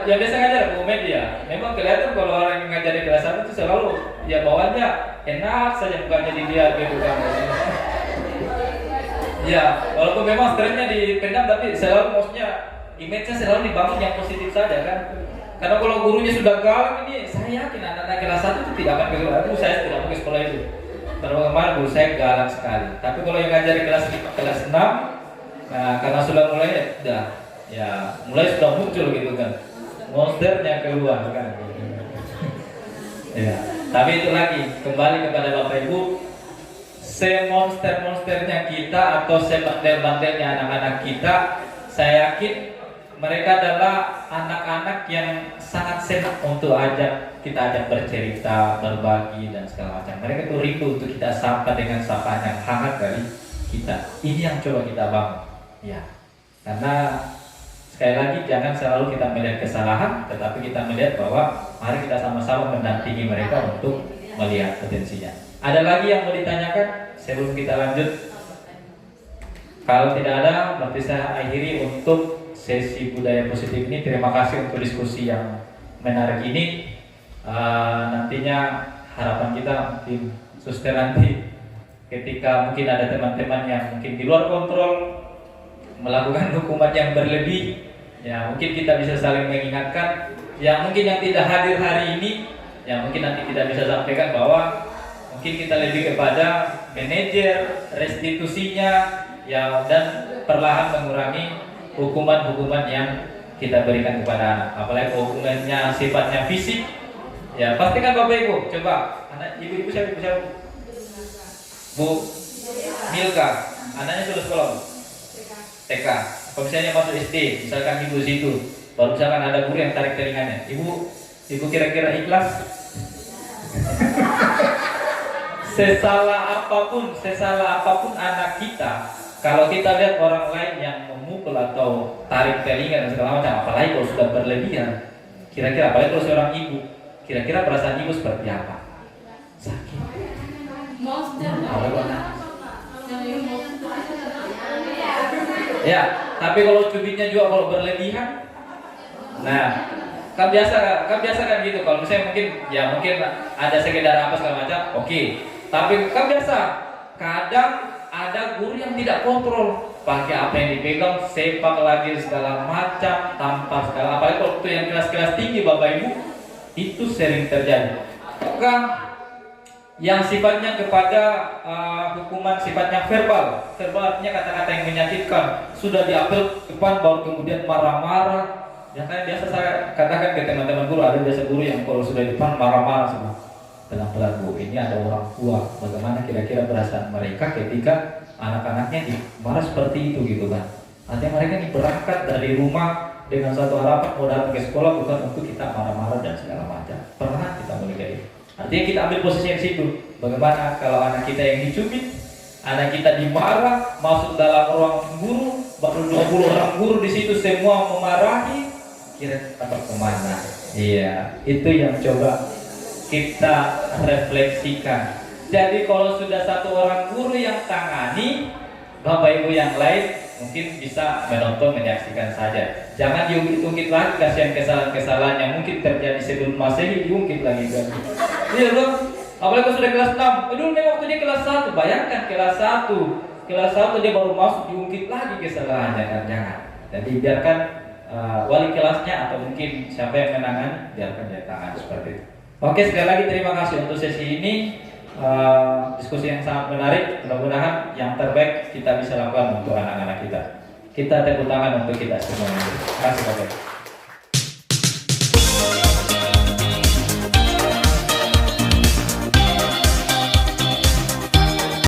yang biasa ngajar Bu Media, memang kelihatan kalau orang yang ngajar di kelas 1 itu selalu ya bawaannya enak saja, bukannya dilihat gitu kan. Ya, walaupun memang stresnya dipendam, tapi selalu maksudnya image-nya selalu dibangun yang positif saja kan. Karena kalau gurunya sudah galak ini, saya yakin anak-anak kelas 1 itu tidak akan ke sekolah. Saya tidak mau ke sekolah itu. Karena kemarin guru saya galak sekali. Tapi kalau yang ngajar di kelas 5, kelas 6, nah karena sudah mulai ya mulai sudah muncul gitu kan, monsternya keluar kan. Ya, tapi itu lagi kembali kepada Bapak Ibu, semonster-monsternya kita atau sebandel-bandelnya anak-anak kita, saya yakin mereka adalah anak-anak yang sangat sehat untuk kita ajak bercerita, berbagi dan segala macam. Mereka tuh rindu untuk kita sapa dengan sapaan yang hangat dari kita. Ini yang coba kita bangun. Ya, karena sekali lagi jangan selalu kita melihat kesalahan, tetapi kita melihat bahwa mari kita sama-sama mendampingi mereka untuk melihat potensinya. Ada lagi yang mau ditanyakan sebelum kita lanjut? Kalau tidak ada, berarti saya akhiri untuk sesi budaya positif ini. Terima kasih untuk diskusi yang menarik ini. Nantinya harapan kita mungkin suster nanti ketika mungkin ada teman-teman yang mungkin di luar kontrol melakukan hukuman yang berlebih, ya mungkin kita bisa saling mengingatkan. Ya mungkin yang tidak hadir hari ini, ya mungkin nanti kita bisa sampaikan bahwa mungkin kita lebih kepada manajer restitusinya, ya, dan perlahan mengurangi hukuman-hukuman yang kita berikan kepada anak. Apalagi hukumannya sifatnya fisik, ya pastikan Bapak Ibu, coba anak ibu-ibu siapa? Bu Milka, anaknya sudah sekolah Bu? TK. Kalau misalnya masuk SD, misalkan ibu situ, baru misalkan ada guru yang tarik telinganya, ibu kira-kira ikhlas? Sesalah apapun anak kita, kalau kita lihat orang lain yang memukul atau tarik telinga dan segala macam, apalagi kalau sudah berlebihan, kira-kira apalagi kalau seorang ibu, kira-kira perasaan ibu seperti apa? Sakit. Ya, tapi kalau cubitnya juga kalau berlebihan, nah kan biasa kan gitu. Kalau misalnya mungkin ada sekedar apa segala macam, oke. Tapi kan biasa, kadang ada guru yang tidak kontrol, pakai apa yang dipegang, sepak lagi segala macam, tampar segala. Apalagi kalau itu yang kelas-kelas tinggi Bapak Ibu, itu sering terjadi. Maka yang sifatnya kepada hukuman sifatnya verbal artinya kata-kata yang menyakitkan, sudah diambil depan baru kemudian marah-marah. Ya kan biasa saya katakan ke teman-teman guru, ada biasa guru yang kalau sudah di depan marah-marah semua. Pelan-pelan Bu, ini ada orang tua, bagaimana kira-kira perasaan mereka ketika anak-anaknya marah seperti itu gitu kan. Artinya mereka ini berangkat dari rumah dengan satu harapan mau datang ke sekolah bukan untuk kita marah-marah dan segala macam. Pernah kita mulai itu. Artinya kita ambil posisi yang situ. Bagaimana kalau anak kita yang dicubit, anak kita dimarah, masuk dalam ruang guru, baru 20 orang guru di situ semua memarahi, kira-kira kemana? Iya, itu yang coba kita refleksikan. Jadi kalau sudah satu orang guru yang tangani, Bapak Ibu yang lain mungkin bisa menonton, menyaksikan saja. Jangan diungkit-ungkit lagi kasihan kesalahan-kesalahan yang mungkin terjadi sebelum Masehi, diungkit lagi kan. Iya dong. Apalagi kalau sudah kelas 6. Dulu nih waktu dia kelas 1, bayangkan kelas 1 dia baru masuk, diungkit lagi kesalahannya kan. Jangan. Jadi biarkan wali kelasnya atau mungkin siapa yang menangani, biarkan dia tangan seperti itu. Oke, sekali lagi terima kasih untuk sesi ini. Diskusi yang sangat menarik. Mudah-mudahan yang terbaik kita bisa lakukan untuk anak-anak kita. Kita tepuk tangan untuk kita semua. Terima kasih Bapak.